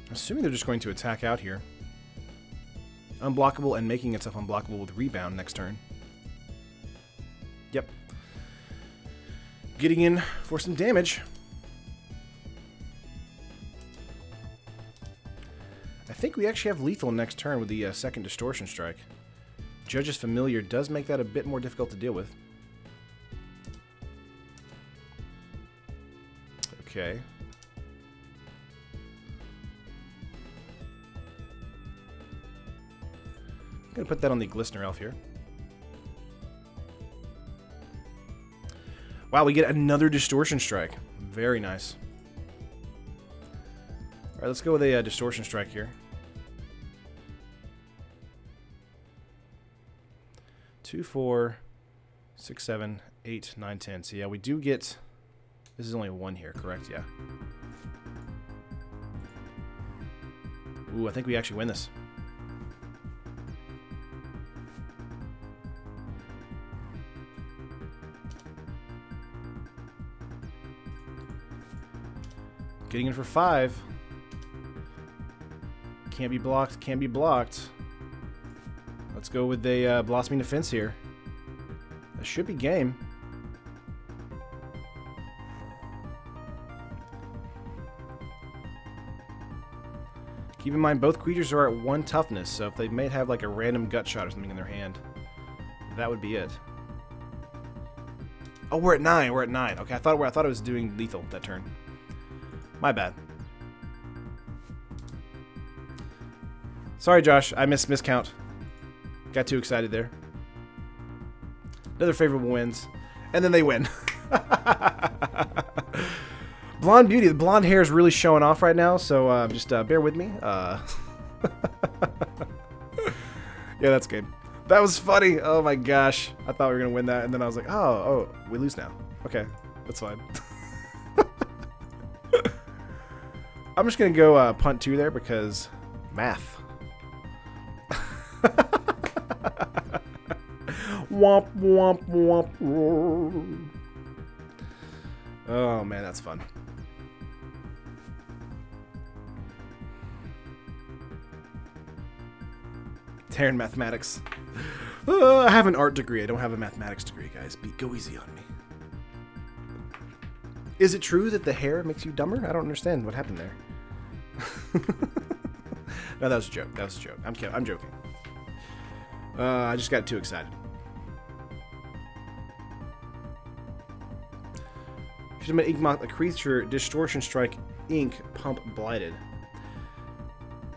Speaker 1: I'm assuming they're just going to attack out here. Unblockable and making itself unblockable with Rebound next turn. Yep. Getting in for some damage. I think we actually have lethal next turn with the second Distortion Strike. Judge's Familiar does make that a bit more difficult to deal with. Okay. I'm going to put that on the Glistener Elf here. Wow, we get another Distortion Strike. Very nice. Alright, let's go with a Distortion Strike here. 2, 4, 6, 7, 8, 9, 10. So yeah, we do get... This is only 1 here, correct? Yeah. Ooh, I think we actually win this. Getting in for 5. Can't be blocked, can't be blocked. Let's go with the Blossoming Defense here. That should be game. Keep in mind, both creatures are at 1 toughness, so if they may have like a random gut shot or something in their hand, that would be it. Oh, we're at 9. We're at 9. Okay, I thought it was doing lethal that turn. My bad. Sorry, Josh. I miscount. Got too excited there. Another favorable wins, and then they win. Blonde Beauty. The blonde hair is really showing off right now, so just bear with me. Yeah, that's good. That was funny. Oh my gosh. I thought we were going to win that, and then I was like, oh, we lose now. Okay, that's fine. I'm just going to go punt 2 there because math. Womp, womp, womp. Oh man, that's fun. Terran mathematics. I have an art degree. I don't have a mathematics degree, guys. Go easy on me. Is it true that the hair makes you dumber? I don't understand what happened there. No, that was a joke. That was a joke. I'm joking. I just got too excited. Should have been Inkmoth, a creature, Distortion Strike, Ink, Pump, Blighted.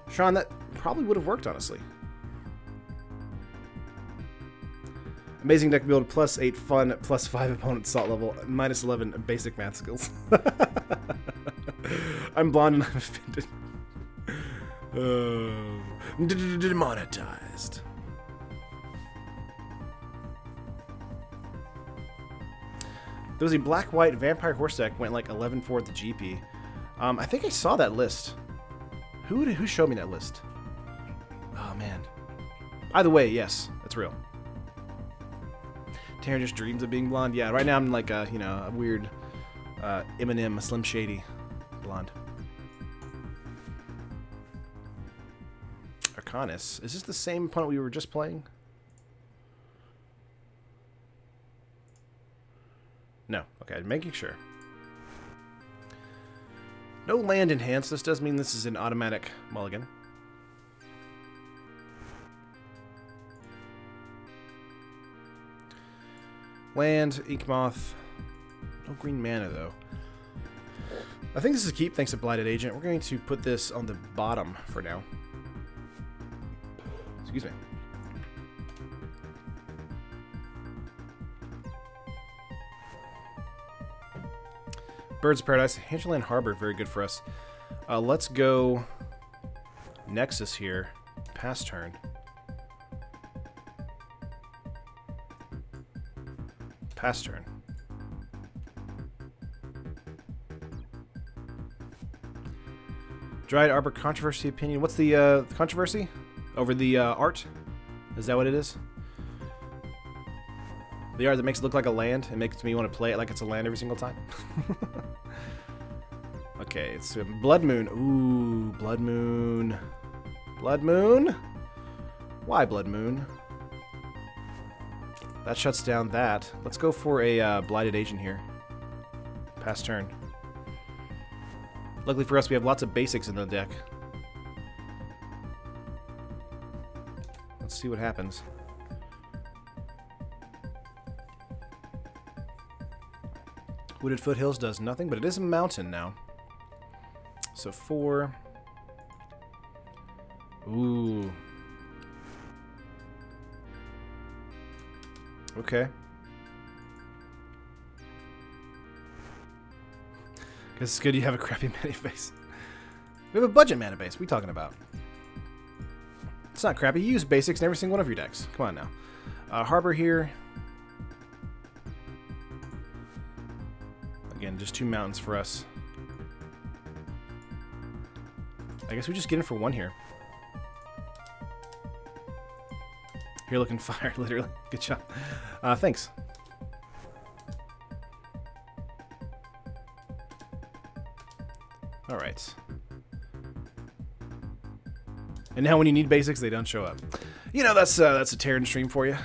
Speaker 1: Sean, that probably would have worked, honestly. Amazing deck build, +8 fun, +5 opponent salt level, -11 basic math skills. I'm blonde and I'm offended. Demonetized. There was a black-white vampire horse deck, went like 11-4 at the GP. I think I saw that list. Who showed me that list? Oh man. Either way, yes, that's real. Terran just dreams of being blonde. Yeah, right now I'm like a, you know, a weird Eminem, Slim Shady blonde. Arcanus. Is this the same opponent we were just playing? No. Okay, making sure. No land in hand, so this does mean this is an automatic mulligan. Land, Inkmoth. No green mana, though. I think this is a keep thanks to Blighted Agent. We're going to put this on the bottom for now. Excuse me. Birds of Paradise, Hinterland Harbor, very good for us. Let's go Nexus here, pass turn. Pass turn. Dryad Arbor controversy opinion. What's the controversy? Over the art? Is that what it is? The art that makes it look like a land and makes me want to play it like it's a land every single time? Okay, it's Blood Moon. Ooh, Blood Moon. Blood Moon? Why Blood Moon? That shuts down that. Let's go for a Blighted Agent here. Pass turn. Luckily for us, we have lots of basics in the deck. Let's see what happens. Wooded Foothills does nothing, but it is a mountain now. So 4. Ooh. Okay. Guess it's good you have a crappy mana base. We have a budget mana base. What are you talking about? It's not crappy. You use basics in every single one of your decks. Come on now. Harbor here. Again, just 2 mountains for us. I guess we just get in for 1 here. You're looking fire, literally. Good job. Thanks. All right. And now when you need basics, they don't show up. You know, that's a Terran stream for you.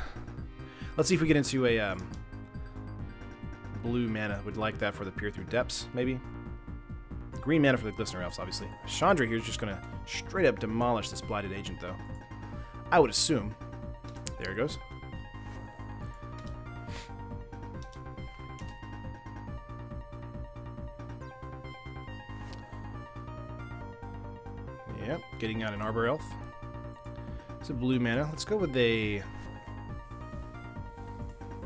Speaker 1: Let's see if we get into a blue mana. Would like that for the Peer Through Depths, maybe. Green mana for the Glistener Elves, obviously. Chandra here is just going to straight up demolish this Blighted Agent, though. I would assume. There it goes. Yep, getting out an Arbor Elf. It's a blue mana. Let's go with a...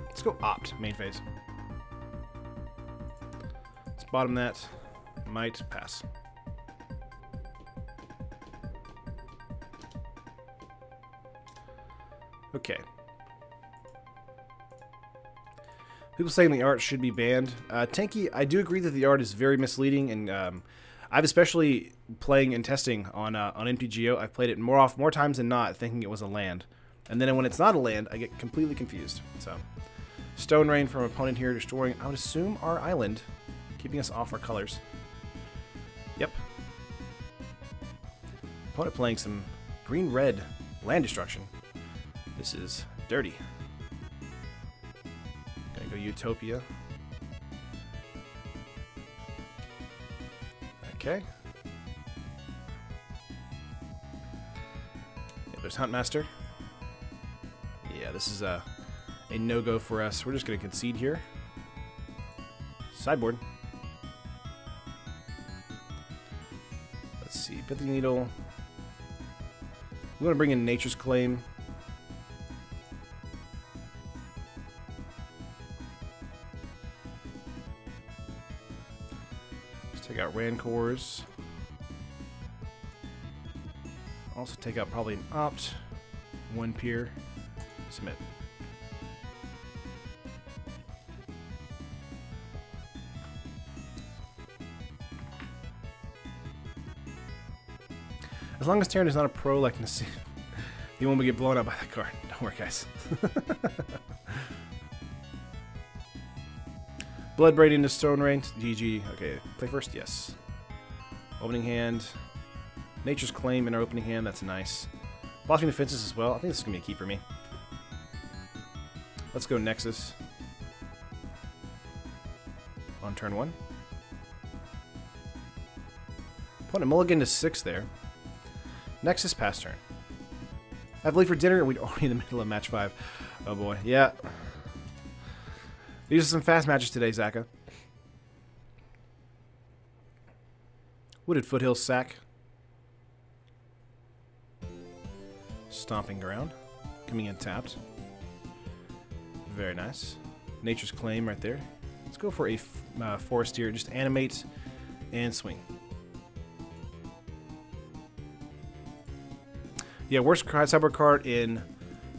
Speaker 1: Let's go Opt, main phase. Let's bottom that. Might pass. Okay. People saying the art should be banned. Tanky, I do agree that the art is very misleading, and I've especially playing and testing on MTGO. I've played it more times than not, thinking it was a land, and then when it's not a land, I get completely confused. So, Stone Rain from opponent here, destroying, I would assume, our island, keeping us off our colors. Yep. Opponent playing some green-red land destruction. This is dirty. Gonna go Utopia. Okay. Yeah, there's Huntmaster. Yeah, this is a no-go for us. We're just gonna concede here. Sideboard. Let's see. Pithing Needle. We're gonna bring in Nature's Claim. Take out Rancors. Also take out probably an Opt. 1 Peer. Submit. As long as Terran is not a pro like Nassim, he won't get blown up by that card. Don't worry, guys. Bloodbraid into Stone Rain. GG. Okay, play first? Yes. Opening hand. Nature's Claim in our opening hand. That's nice. Blocking defenses as well. I think this is going to be a key for me. Let's go Nexus. On turn 1. Put a mulligan to 6 there. Nexus pass turn. Have late for dinner. We're already in the middle of match 5. Oh boy. Yeah. These are some fast matches today, Zaka. Wooded Foothills Sack. Stomping Ground. Coming in tapped. Very nice. Nature's Claim right there. Let's go for a Forestier. Just animate and swing. Yeah, worst sideboard card in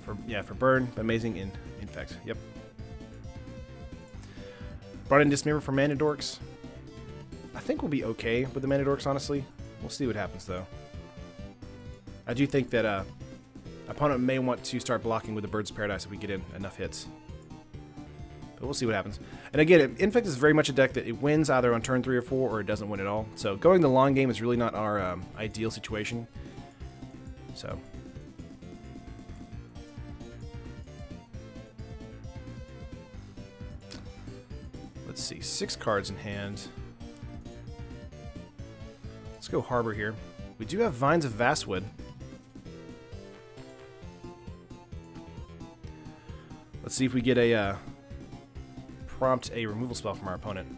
Speaker 1: for burn, but amazing in Infect. Yep. Brought in Dismember for Mana Dorks. I think we'll be okay with the Mana Dorks, honestly. We'll see what happens, though. I do think that opponent may want to start blocking with the Bird's Paradise if we get in enough hits. But we'll see what happens. And again, Infect is very much a deck that it wins either on turn 3 or 4, or it doesn't win at all. So going the long game is really not our ideal situation. So... let's see, 6 cards in hand. Let's go Harbor here. We do have Vines of Vastwood. Let's see if we get a prompt a removal spell from our opponent.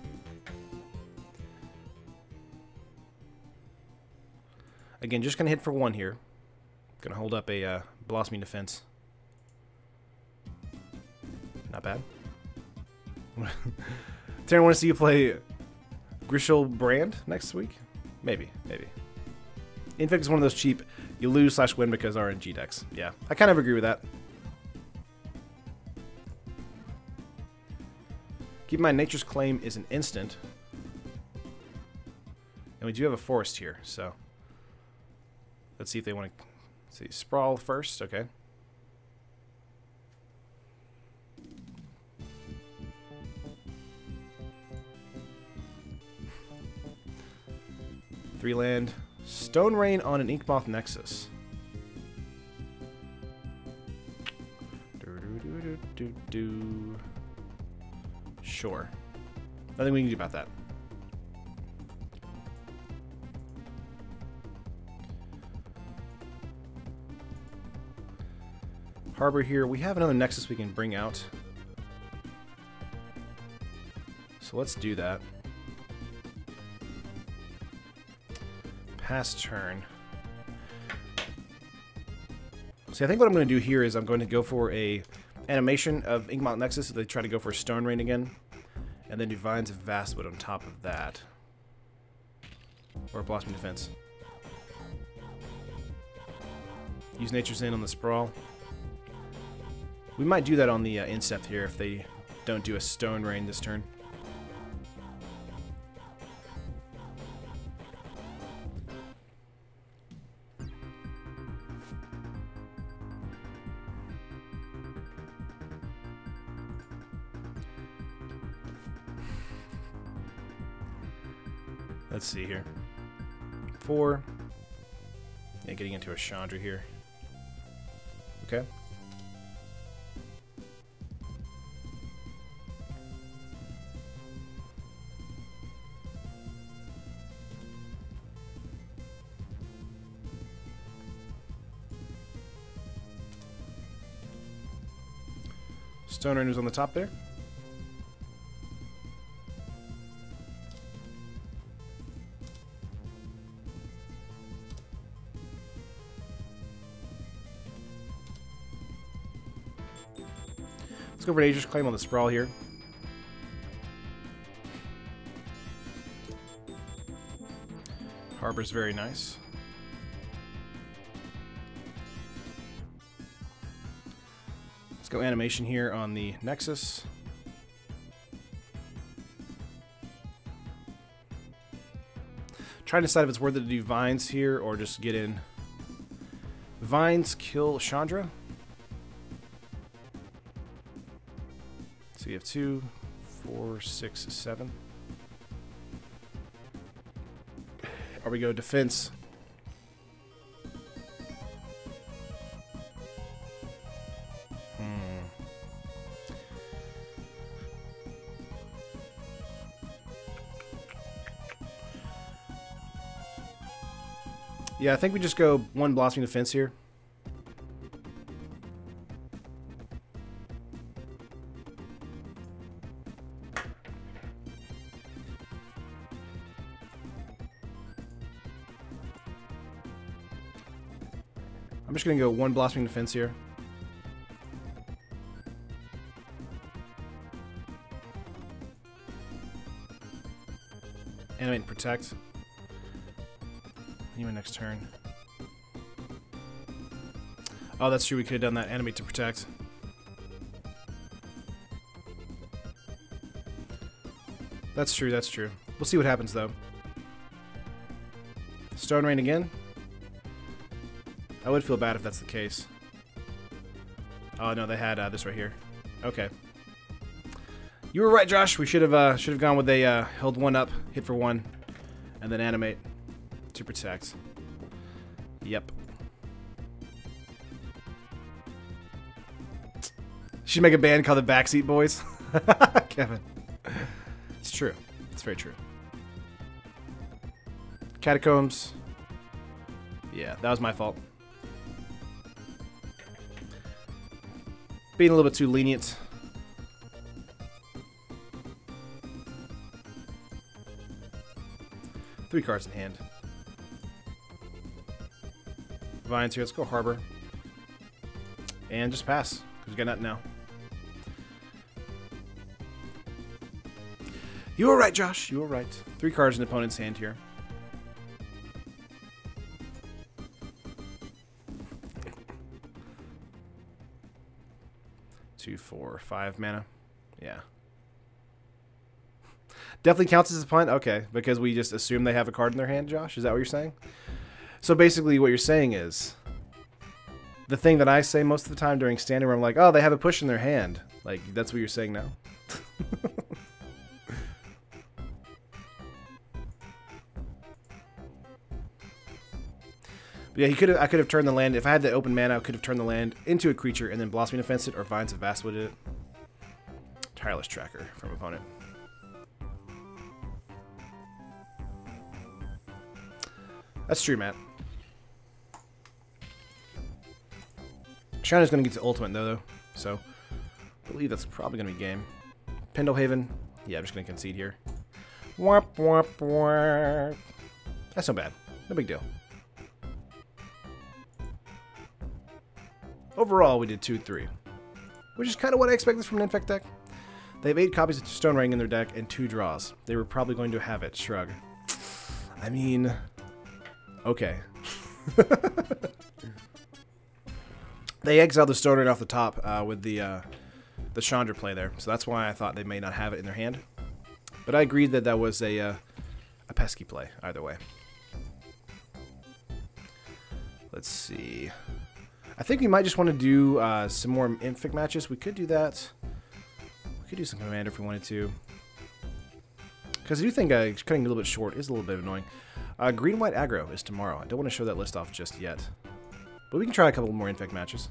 Speaker 1: Again, just gonna hit for 1 here. Gonna hold up a Blossoming Defense. Not bad. Terran, want to see you play Grishal Brand next week? Maybe, maybe. Infect is one of those cheap, you lose/win because RNG decks. Yeah, I kind of agree with that. Keep in mind, Nature's Claim is an instant. And we do have a forest here, so let's see if they want to see Sprawl first. Okay. Three land. Stone Rain on an Inkmoth Nexus. Sure. Nothing we can do about that. Harbor here. We have another Nexus we can bring out. So let's do that. Pass turn. See, I think what I'm going to do here is I'm going to go for a animation of Inkmoth Nexus. They try to go for Stone Rain again. And then Divines of Vastwood on top of that. Or Blossoming Defense. Use Nature's End on the Sprawl. We might do that on the Incept here if they don't do a Stone Rain this turn. Let's see here. 4. Yeah, getting into a Chandra here. Okay. Stone Rain was on the top there. Let's go for Nature's Claim on the Sprawl here. Harbor's very nice. Let's go animation here on the Nexus. Trying to decide if it's worth it to do Vines here or just get in. Vines kill Chandra. So you have 2, 4, 6, 7. Or we go defense. Yeah, I think we just go 1 Blossoming Defense here. I'm just going to go 1 Blossoming Defense here. Animate and Protect. Anyway, next turn. Oh, that's true. We could have done that. Animate to Protect. That's true. That's true. We'll see what happens, though. Stone Rain again. I would feel bad if that's the case. Oh, no, they had this right here. Okay. You were right, Josh. We should have gone with a held 1 up, hit for 1, and then animate to protect. Yep. Should make a band called the Backseat Boys. Kevin. It's true. It's very true. Catacombs. Yeah, that was my fault. Being a little bit too lenient. Three cards in hand. Vines here. Let's go Harbor. And just pass, because we got nothing now. You were right, Josh. You were right. 3 cards in the opponent's hand here. for 5 mana. Yeah. Definitely counts as a punt? Okay, because we just assume they have a card in their hand, Josh? Is that what you're saying? So basically what you're saying is, the thing that I say most of the time during standing where I'm like, oh, they have a push in their hand. Like, that's what you're saying now? Yeah, I could have turned the land, if I had the open mana, I could have turned the land into a creature and then Blossoming Defense it or Vines of Vastwood it. Tireless Tracker from opponent. That's true, Matt. Shina's going to get to ultimate though, so I believe that's probably going to be game. Pendlehaven, yeah, I'm just going to concede here. Warp, warp, warp. That's not bad. No big deal. Overall, we did 2-3, which is kind of what I expected from an Infect deck. They have 8 copies of Stone Ring in their deck and 2 draws. They were probably going to have it. Shrug. I mean, okay. They exiled the Stone Ring off the top with the Chandra play there, so that's why I thought they may not have it in their hand. But I agreed that that was a pesky play either way. Let's see. I think we might just want to do some more Infect matches. We could do that. We could do some Commander if we wanted to. Because I do think cutting a little bit short is a little bit annoying. Green-White Aggro is tomorrow. I don't want to show that list off just yet. But we can try a couple more Infect matches.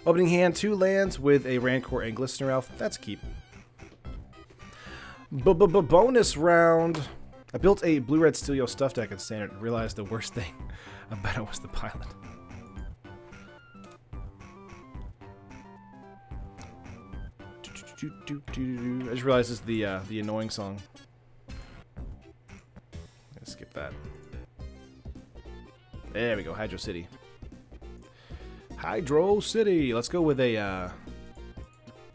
Speaker 1: Opening hand, 2 lands with a Rancor and Glistener Elf. That's a keep. Bonus round. I built a blue-red Steelio stuff deck in Standard and realized the worst thing about it was the pilot. I just realized this is the annoying song. Let's skip that. There we go, Hydro City. Hydro City. Let's go with a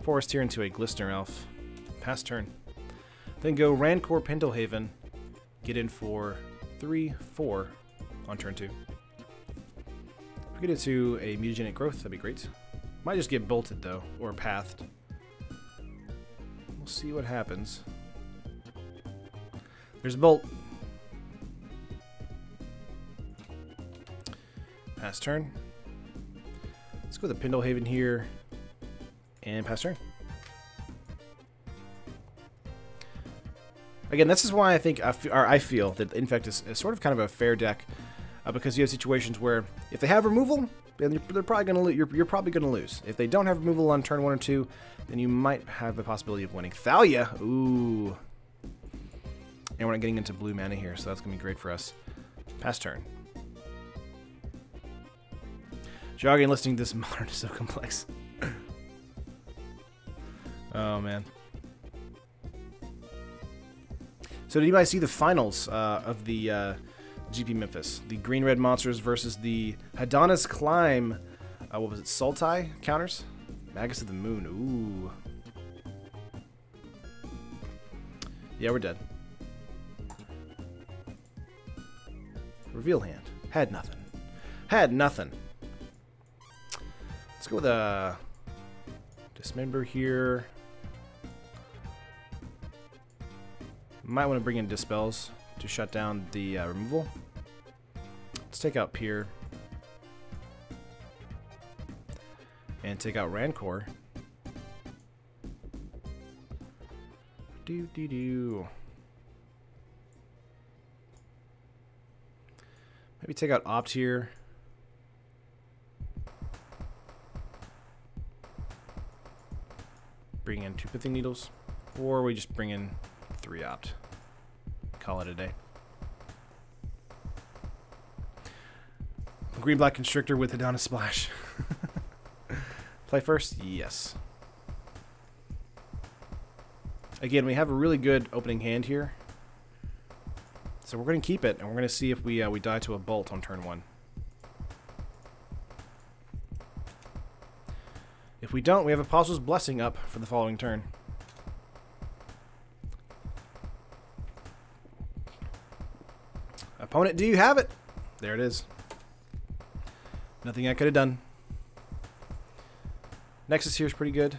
Speaker 1: Forest here into a Glistener Elf. Pass turn. Then go Rancor Pendlehaven. Get in for 3/4 on turn 2. If we get it to a Mutagenic Growth, that'd be great. Might just get bolted though, or pathed. We'll see what happens. There's a bolt. Pass turn. Let's go with the Pendlehaven here and pass turn. Again, this is why I think I feel that Infect is sort of kind of a fair deck, because you have situations where if they have removal, then they're probably gonna you're probably gonna lose. If they don't have removal on turn 1 or 2, then you might have the possibility of winning. Thalia, ooh, and we're not getting into blue mana here, so that's gonna be great for us. Pass turn. Jogging and listening to this modern is so complex. Oh man. So did anybody see the finals of the GP Memphis? The green-red monsters versus the Hadana's Climb, what was it, Sultai counters? Magus of the Moon, ooh. Yeah, we're dead. Reveal hand. Had nothing. Had nothing. Let's go with a Dismember here. Might want to bring in Dispels to shut down the removal. Let's take out Pier. And take out Rancor. Do. Maybe take out Opt here. Bring in 2 Pithing Needles. Or we just bring in 3 Opt. Call it a day. Green-black Constrictor with Hadana Splash. Play first? Yes. Again, we have a really good opening hand here. So we're going to keep it, and we're going to see if we die to a Bolt on turn 1. If we don't, we have Apostle's Blessing up for the following turn. Opponent, do you have it? There it is. Nothing I could have done. Nexus here is pretty good.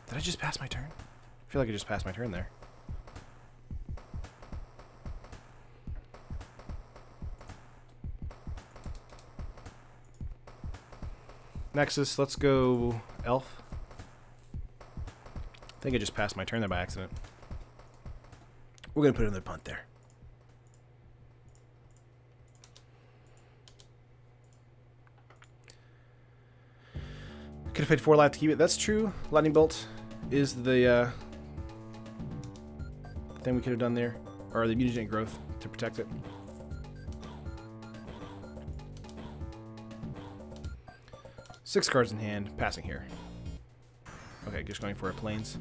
Speaker 1: Did I just pass my turn? I feel like I just passed my turn there. Nexus, let's go Elf. I think I just passed my turn there by accident. We're going to put another punt there. Could have paid 4 life to keep it. That's true. Lightning Bolt is the thing we could have done there. Or the mutagenic growth to protect it. Six cards in hand, passing here. Okay, just going for a plains.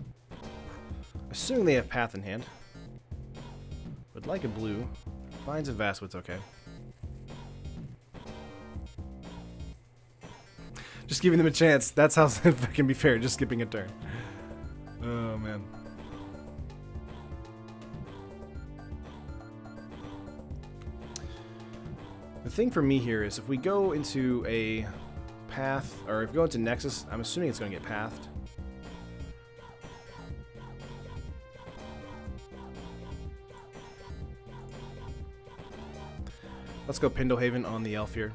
Speaker 1: Assuming they have Path in hand. Would like a blue. Finds a Vastwood's okay. Just giving them a chance. That's how it can be fair, just skipping a turn. Oh, man. The thing for me here is if we go into a path, or if we go into Nexus, I'm assuming it's going to get pathed. Let's go Pendlehaven on the Elf here.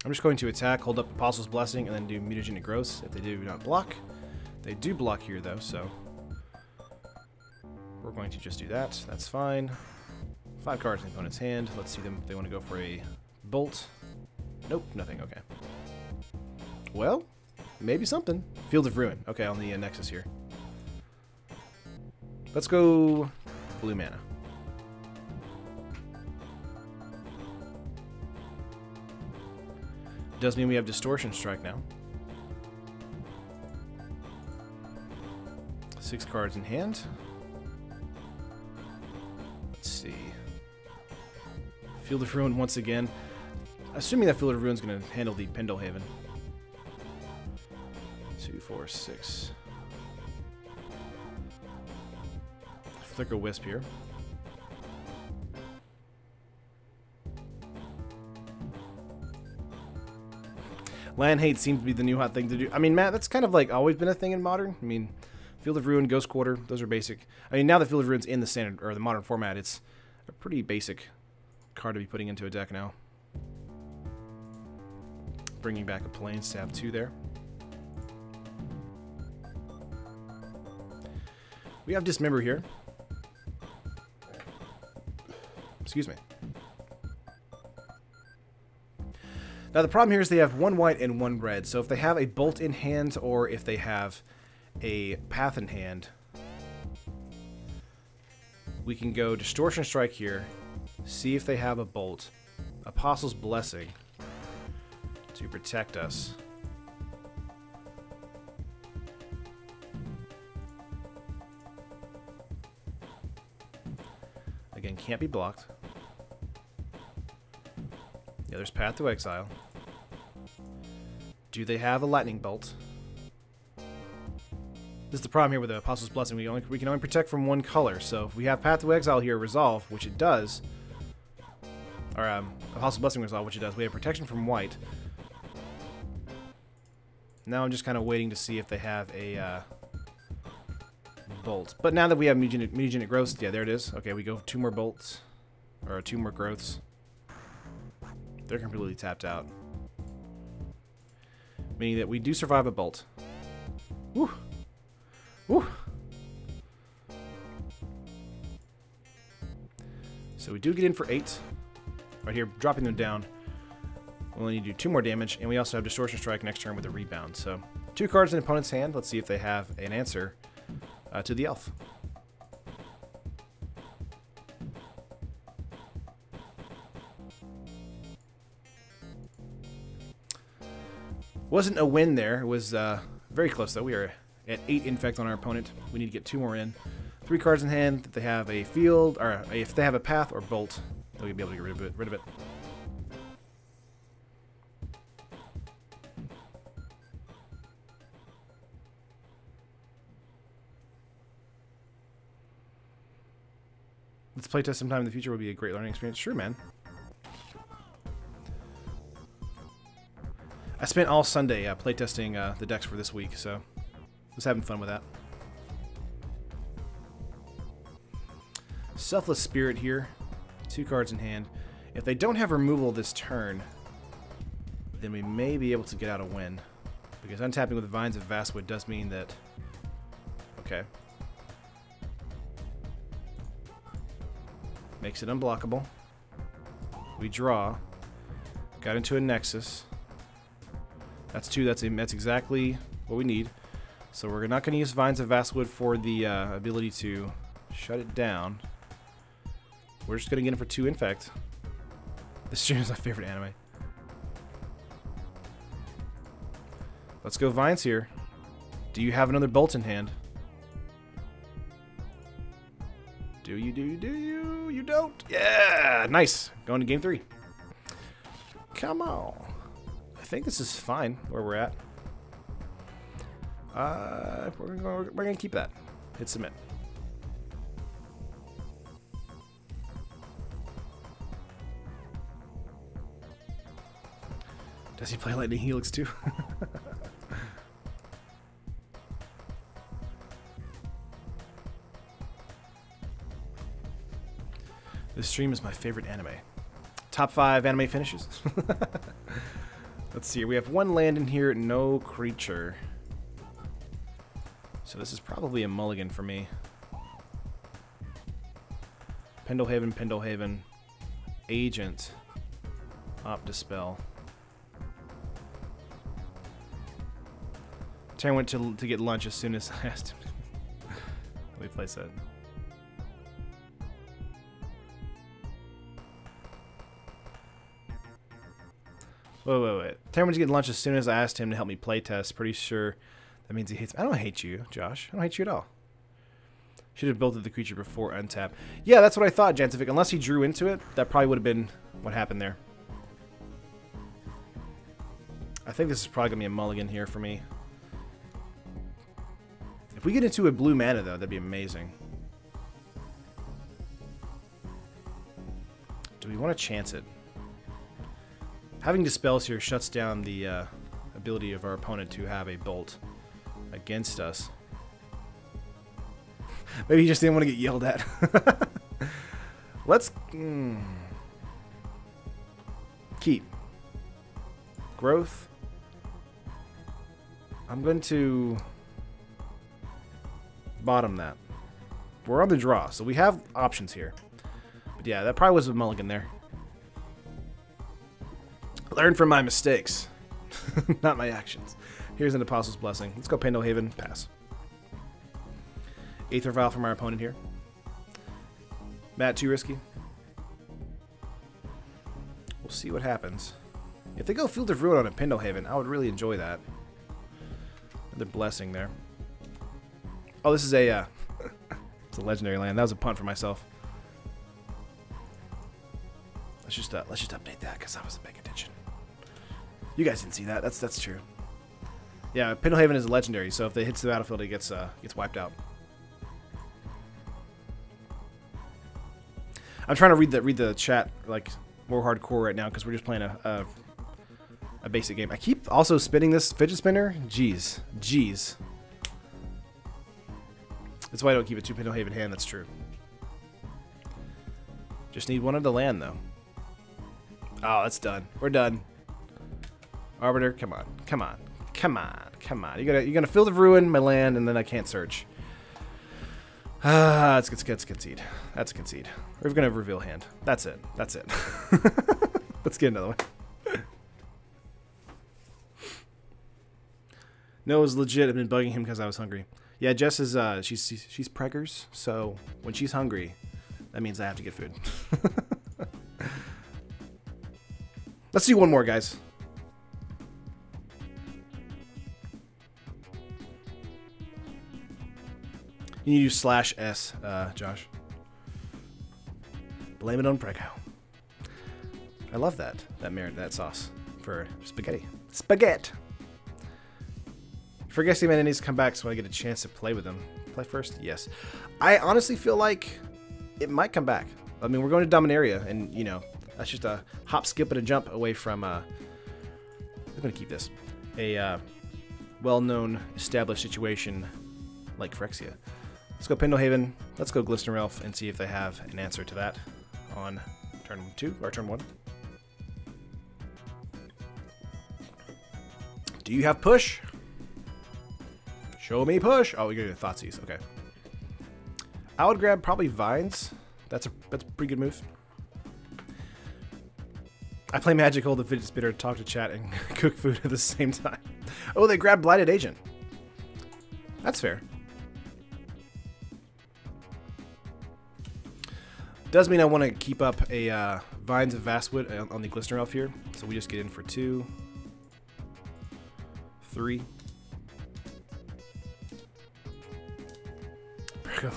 Speaker 1: I'm just going to attack, hold up Apostle's Blessing, and then do Mutagenic Growth if they do not block. They do block here, though, so we're going to just do that. That's fine. 5 cards in the opponent's hand. Let's see them if they want to go for a Bolt. Nope, nothing. Okay. Well, maybe something. Field of Ruin. Okay, on the Nexus here. Let's go blue mana. Does mean we have Distortion Strike now. 6 cards in hand. Let's see. Field of Ruin once again. Assuming that Field of Ruin is going to handle the Pendlehaven. 2, 4, 6. Flicker Wisp here. Land hate seems to be the new hot thing to do. I mean, Matt, that's kind of like always been a thing in Modern. I mean, Field of Ruin, Ghost Quarter, those are basic. I mean, now that Field of Ruin's in the standard or the Modern format, it's a pretty basic card to be putting into a deck now. Bringing back a Plains to have 2 there. We have Dismember here. Excuse me. Now the problem here is they have 1 white and 1 red, so if they have a Bolt in hand or if they have a Path in hand, we can go Distortion Strike here, see if they have a Bolt, Apostle's Blessing to protect us. Again, can't be blocked. Yeah, there's Path to Exile. Do they have a Lightning Bolt? This is the problem here with the Apostle's Blessing. We can only protect from 1 color. So if we have Path to Exile here, Resolve, which it does, or Apostle's Blessing Resolve, which it does, we have protection from white. Now I'm just kind of waiting to see if they have a Bolt. But now that we have Mutagenic Growths, yeah, there it is. Okay, we go 2 more Bolts, or 2 more Growths. They're completely tapped out. Meaning that we do survive a Bolt. Woo! Woo! So we do get in for 8. Right here, dropping them down. We only need to do 2 more damage, and we also have Distortion Strike next turn with a Rebound. So 2 cards in the opponent's hand. Let's see if they have an answer to the Elf. Wasn't a win there. It was very close, though. We are at 8 Infect on our opponent. We need to get 2 more in. 3 cards in hand. If they have a field, or if they have a path or bolt, they'll be able to get rid of it. Let's playtest sometime in the future. Would be a great learning experience. Sure, man. I spent all Sunday playtesting the decks for this week, so I was having fun with that. Selfless Spirit here. 2 cards in hand. If they don't have removal this turn, then we may be able to get out a win. Because untapping with Vines of Vastwood does mean that... Okay. Makes it unblockable. We draw. Got into a Nexus. That's 2. That's exactly what we need. So we're not going to use Vines of Vastwood for the ability to shut it down. We're just going to get in for 2 Infect. This stream is my favorite anime. Let's go Vines here. Do you have another Bolt in hand? Do you? Do you? Do you? You don't? Yeah! Nice. Going to game 3. Come on. I think this is fine where we're at. We're going to keep that. Hit submit. Does he play Lightning Helix too? This stream is my favorite anime. Top 5 anime finishes. Let's see. We have 1 land in here, no creature. So this is probably a mulligan for me. Pendlehaven, Pendlehaven, Agent, Dispel. Terran went to get lunch as soon as I asked him. Let me place that. Wait. Terran went to get lunch as soon as I asked him to help me playtest. Pretty sure that means he hates me. I don't hate you, Josh. I don't hate you at all. Should have built the creature before untap. Yeah, that's what I thought, Jantovic. Unless he drew into it, that probably would have been what happened there. I think this is probably going to be a mulligan here for me. If we get into a blue mana, though, that'd be amazing. Do we want to chance it? Having Dispels here shuts down the ability of our opponent to have a bolt against us. Maybe he just didn't want to get yelled at. Let's... Keep. Growth. I'm going to... bottom that. We're on the draw, so we have options here. But yeah, that probably was a mulligan there. Learn from my mistakes, not my actions. Here's an Apostle's Blessing. Let's go Pendlehaven. Pass. Aether Vial from our opponent here. Matt, too risky. We'll see what happens. If they go Field of Ruin on a Pendlehaven, I would really enjoy that. Another Blessing there. Oh, this is a it's a legendary land. That was a punt for myself. Let's just update that because I wasn't paying attention. You guys didn't see that. That's true. Yeah, Pendlehaven is a legendary, so if it hits the battlefield, it gets wiped out. I'm trying to read the chat like more hardcore right now because we're just playing a basic game. I keep also spinning this fidget spinner. Jeez. That's why I don't keep a 2 Pendlehaven hand. That's true. Just need one of the land though. Oh, that's done. We're done. Arbiter, come on. You're gonna Field of Ruin my land, and then I can't search. Let's concede. That's a concede. We're gonna reveal hand. That's it. Let's get another one. No, it was legit. I've been bugging him because I was hungry. Yeah, Jess is she's preggers, so when she's hungry, that means I have to get food. Let's do one more, guys. You need to use /s, Josh. Blame it on Prego. I love that sauce for spaghetti. Spaghetti! Forget man needs to come back so I get a chance to play with him. Play first? Yes. I honestly feel like it might come back. I mean, we're going to Dominaria, and, you know, that's just a hop, skip, and a jump away from, I'm going to keep this, a well-known, established situation like Phyrexia. Let's go Pendlehaven, let's go Glistener Elf, and see if they have an answer to that on turn 2, or turn 1. Do you have push? Show me push! Oh, we got Thoughtseize, okay. I would grab probably Vines. That's a pretty good move. I play Magic, hold the fidget spinner, talk to chat, and cook food at the same time. Oh, they grabbed Blighted Agent. That's fair. Does mean I want to keep up a Vines of Vastwood on the Glistener Elf here. So we just get in for 2, 3.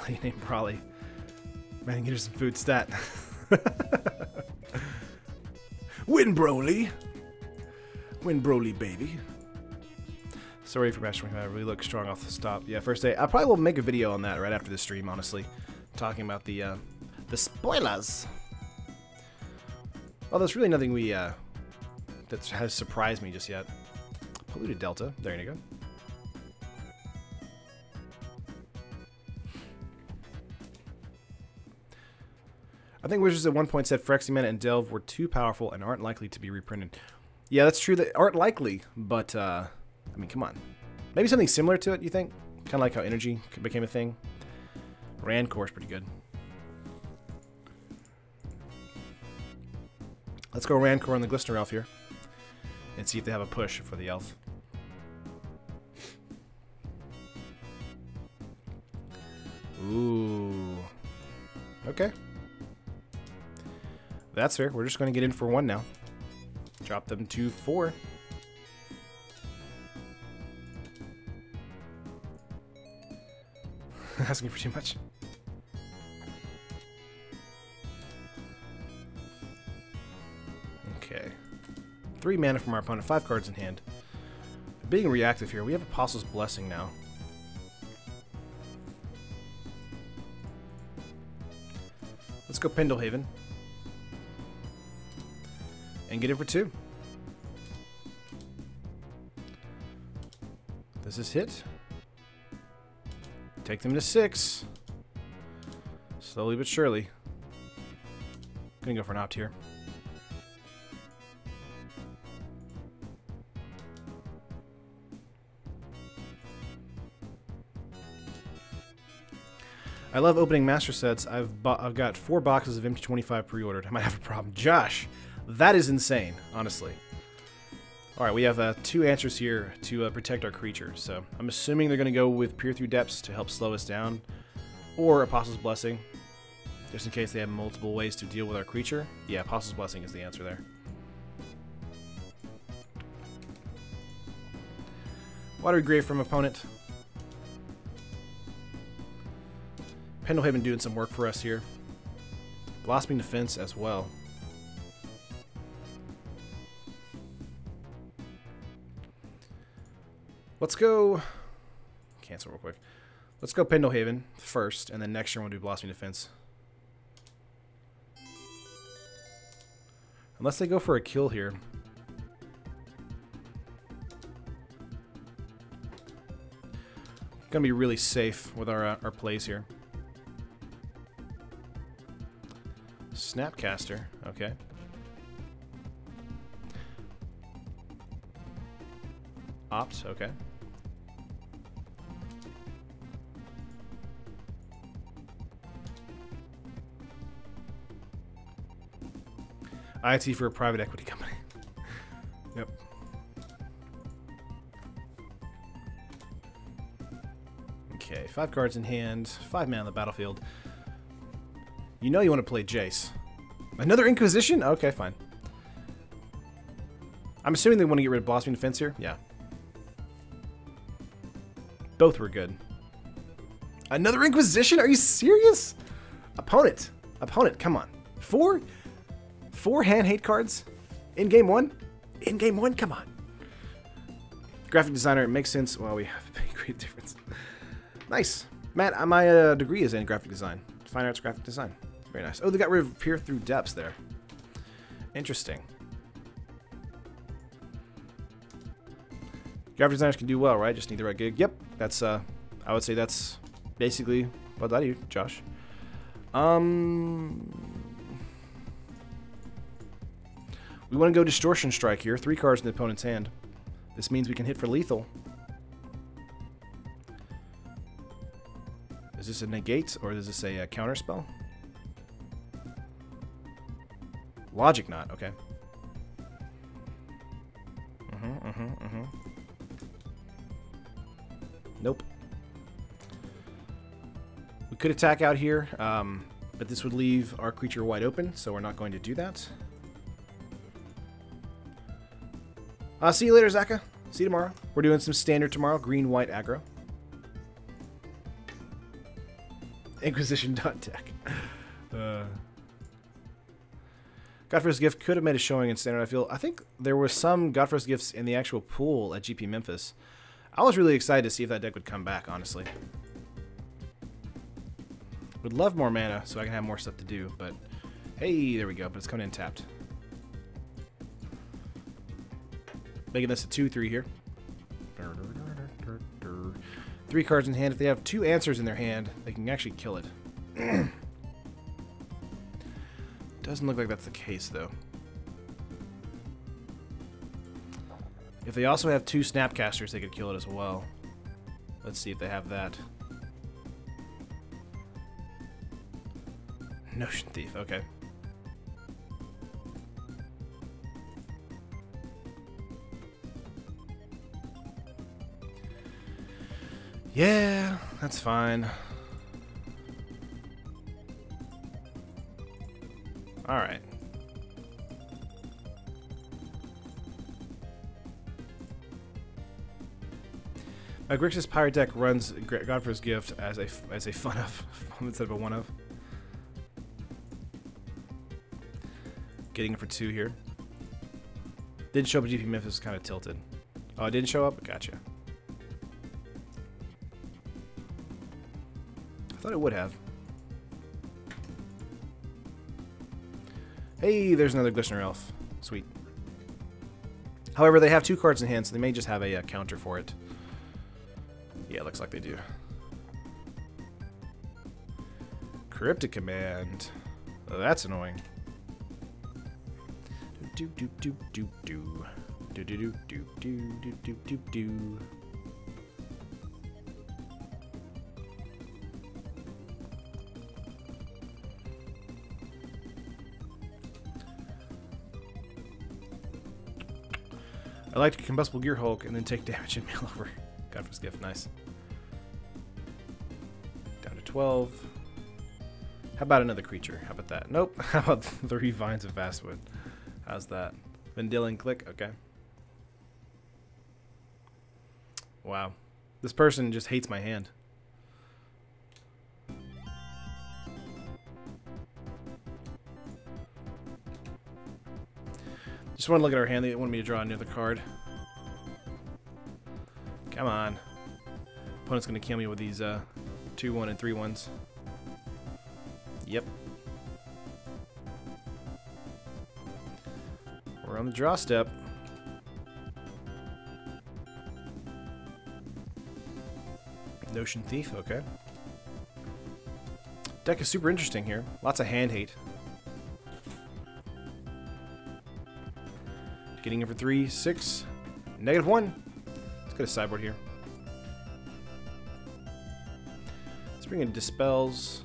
Speaker 1: Lady named Brawley. Man, get her some food stat. Win Broly! Win Broly, baby. Sorry for mashing I really look strong off the stop. Yeah, first day. I probably will make a video on that right after the stream, honestly. Talking about the spoilers. Well, there's really nothing that has surprised me just yet. Polluted Delta. There you go. I think Wizards at one point said Phyrexian and Delve were too powerful and aren't likely to be reprinted. Yeah, that's true. They aren't likely, but, I mean, come on. Maybe something similar to it, you think? Kind of like how Energy became a thing. Rancor's pretty good. Let's go Rancor on the Glistener Elf here. And see if they have a push for the Elf. Ooh. Okay. That's fair. We're just going to get in for 1 now. Drop them to 4. Asking for too much. Okay. 3 mana from our opponent, 5 cards in hand. Being reactive here, we have Apostle's Blessing now. Let's go Pendlehaven. And get in for 2. Does this hit? Take them to 6. Slowly but surely. Gonna go for an opt here. I love opening master sets. I've got 4 boxes of MT25 pre-ordered. I might have a problem. Josh, that is insane, honestly. All right, we have 2 answers here to protect our creature. So I'm assuming they're going to go with Peer Through Depths to help slow us down, or Apostle's Blessing, just in case they have multiple ways to deal with our creature. Yeah, Apostle's Blessing is the answer there. Watery Grave from opponent. Pendlehaven doing some work for us here. Blossoming Defense as well. Let's go... Cancel real quick. Let's go Pendlehaven first, and then next turn we'll do Blossoming Defense. Unless they go for a kill here. Gonna be really safe with our plays here. Snapcaster, okay. Opt, okay. IT for a private equity company. Yep. Okay, 5 cards in hand, 5 mana on the battlefield. You know you want to play Jace. Another Inquisition? Okay, fine. I'm assuming they want to get rid of Blossoming Defense here? Yeah. Both were good. Another Inquisition? Are you serious? Opponent. Opponent, come on. Four hand hate cards? In game one? In game one? Come on. Graphic designer, it makes sense. Well, we have a great difference. Nice. Matt, my degree is in graphic design. Fine arts graphic design. Very nice. Oh, they got rid of Peer Through Depths there. Interesting. Graphic designers can do well, right? Just need the right gig. Yep. That's, I would say that's basically what I do, Josh. We want to go Distortion Strike here. 3 cards in the opponent's hand. This means we can hit for lethal. Is this a negate or is this a counter spell? Logic Knot, okay. Nope. We could attack out here, but this would leave our creature wide open, so we're not going to do that. See you later, Zaka. See you tomorrow. We're doing some standard tomorrow. Green-white aggro. Inquisition.tech. Godfrey's Gift could have made a showing in standard, I think there were some Godfrey's Gifts in the actual pool at GP Memphis. I was really excited to see if that deck would come back, honestly. Would love more mana so I can have more stuff to do, but hey, there we go. But it's coming in tapped. Making this a 2/3 here. 3 cards in hand. If they have 2 answers in their hand, they can actually kill it. Doesn't look like that's the case, though. If they also have 2 Snapcasters, they could kill it as well. Let's see if they have that. Notion Thief, okay. Yeah, that's fine. Alright. My Grixis Pirate deck runs Godfrey's Gift as a fun of instead of a one of. Getting it for 2 here. Didn't show up at GP Memphis, kind of tilted. Oh, it didn't show up? Gotcha. I thought it would have. Hey, there's another Glistener Elf. Sweet. However, they have 2 cards in hand, so they may just have a counter for it. Yeah, it looks like they do. Cryptic Command. Oh, that's annoying. Do do do do do do do do do do do do do. I like to Combustible Gear Hulk and then take damage and mail over. Godfrey's Gift, nice. Down to 12. How about another creature? How about that? Nope. How about 3 Vines of Vastwood? How's that? Vendilion Click? Okay. Wow. This person just hates my hand. Just want to look at our hand. They want me to draw another card. Come on. Opponent's going to kill me with these 2/1 and 3/1s. Yep. We're on the draw step. Notion Thief, okay. Deck is super interesting here. Lots of hand hate. Getting in for 3, 6, -1. Let's get a sideboard here. Let's bring in Dispels.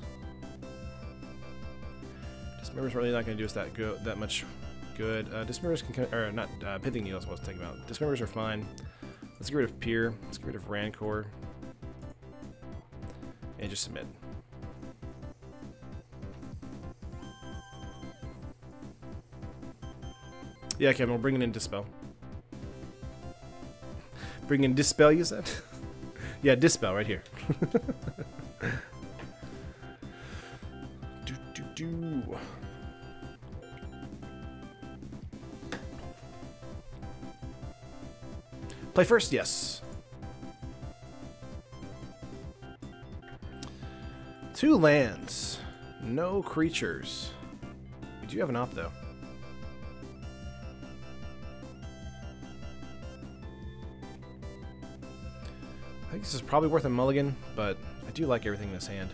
Speaker 1: Dismember's really not going to do us that much good. Dismembers can, or not, Pithing Needles I was thinking about. Dismembers are fine. Let's get rid of Peer. Let's get rid of Rancor. And just submit. Yeah, Kevin, we're bringing in Dispel. Bring in Dispel, you said? Yeah, Dispel right here. Do. Play first, yes. 2 lands. No creatures. We do have an op, though. I think this is probably worth a mulligan, but I do like everything in this hand.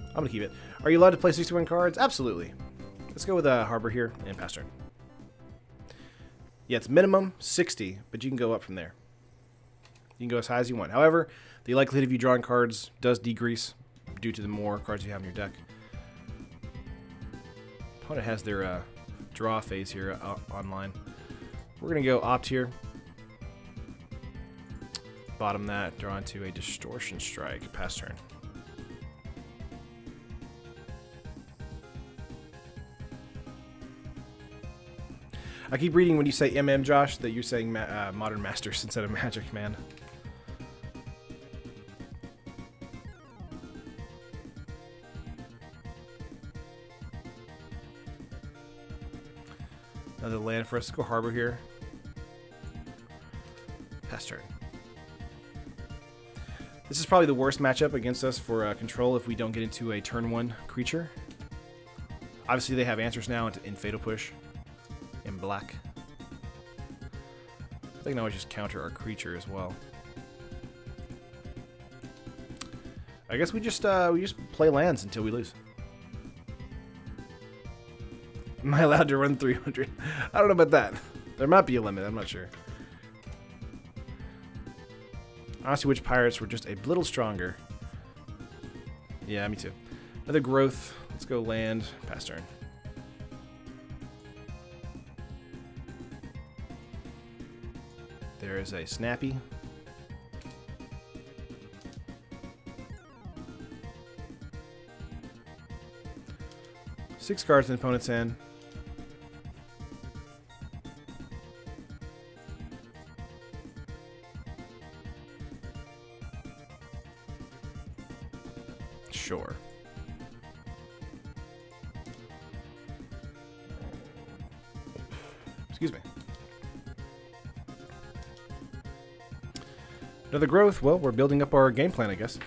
Speaker 1: I'm going to keep it. Are you allowed to play 61 cards? Absolutely. Let's go with Harbor here and pass turn. Yeah, it's minimum 60, but you can go up from there. You can go as high as you want. However, the likelihood of you drawing cards does decrease due to the more cards you have in your deck. Opponent has their draw phase here online. We're going to go opt here. Bottom that, draw into a Distortion Strike, pass turn. I keep reading when you say MM, Josh, that you're saying Modern Masters instead of Magic, man. Another land for us to go Harbor here. Pass turn. This is probably the worst matchup against us for control if we don't get into a turn 1 creature. Obviously, they have answers now in Fatal Push in black. They can always just counter our creature as well. I guess we just play lands until we lose. Am I allowed to run 300? I don't know about that. There might be a limit. I'm not sure. Honestly, which pirates were just a little stronger. Yeah, me too. Another growth. Let's go land. Pass turn. There is a Snappy. Six cards in the opponent's hand. Sure. Excuse me. Another growth. Well, we're building up our game plan, I guess.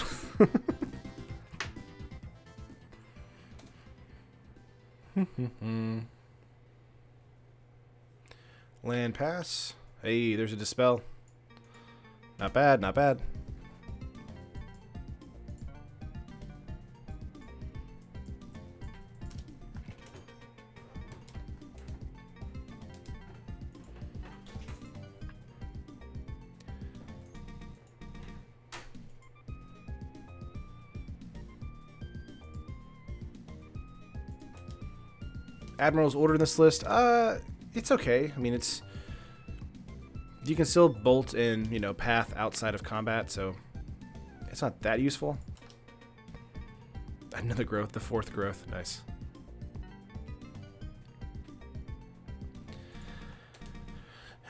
Speaker 1: Land pass. Hey, there's a Dispel. Not bad, not bad. Admiral's Order in this list, it's okay. I mean, it's... You can still bolt in, you know, path outside of combat, so it's not that useful. Another growth, the fourth growth. Nice.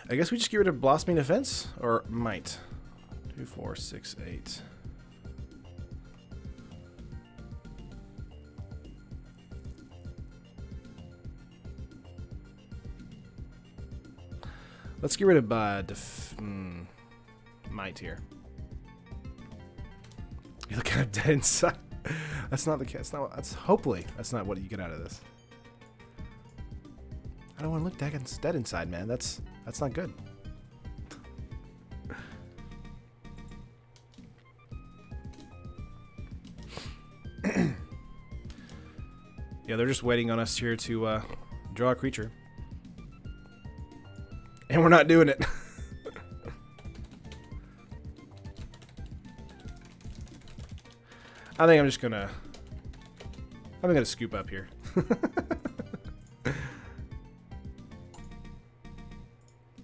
Speaker 1: I guess we just get rid of Blossoming Defense, or might. 2, 4, 6, 8. Let's get rid of might here. You look kind of dead inside. That's not the case. That's hopefully that's not what you get out of this. I don't want to look dead inside, man. That's not good. Yeah, they're just waiting on us here to draw a creature. And we're not doing it. I think I'm just gonna... I'm gonna scoop up here.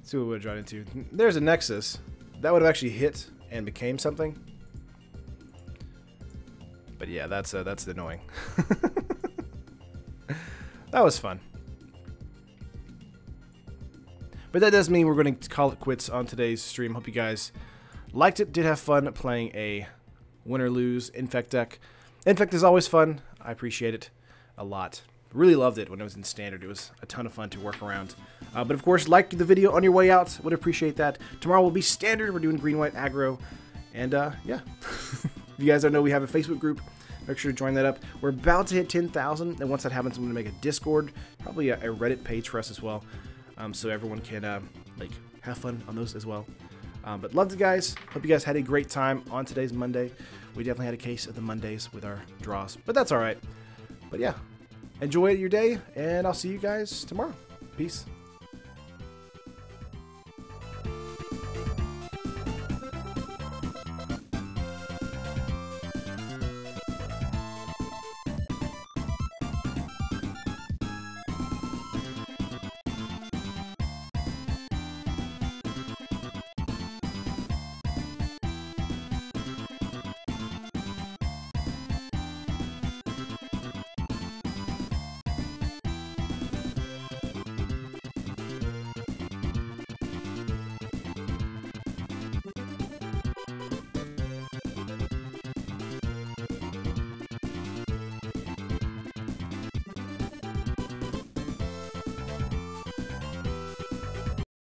Speaker 1: See what we're drawn into. There's a Nexus. That would have actually hit and became something. But yeah, that's annoying. That was fun. But that does mean we're going to call it quits on today's stream. Hope you guys liked it. Did have fun playing a win or lose, Infect deck. Infect is always fun. I appreciate it a lot. Really loved it when it was in Standard. It was a ton of fun to work around. But of course, like the video on your way out. Would appreciate that. Tomorrow will be Standard. We're doing green-white aggro. And yeah. If you guys don't know, we have a Facebook group. Make sure to join that up. We're about to hit 10,000. And once that happens, I'm going to make a Discord. Probably a Reddit page for us as well. So everyone can like have fun on those as well. But loved it, guys. Hope you guys had a great time on today's Monday. We definitely had a case of the Mondays with our draws. But that's all right. But yeah. Enjoy your day, and I'll see you guys tomorrow. Peace.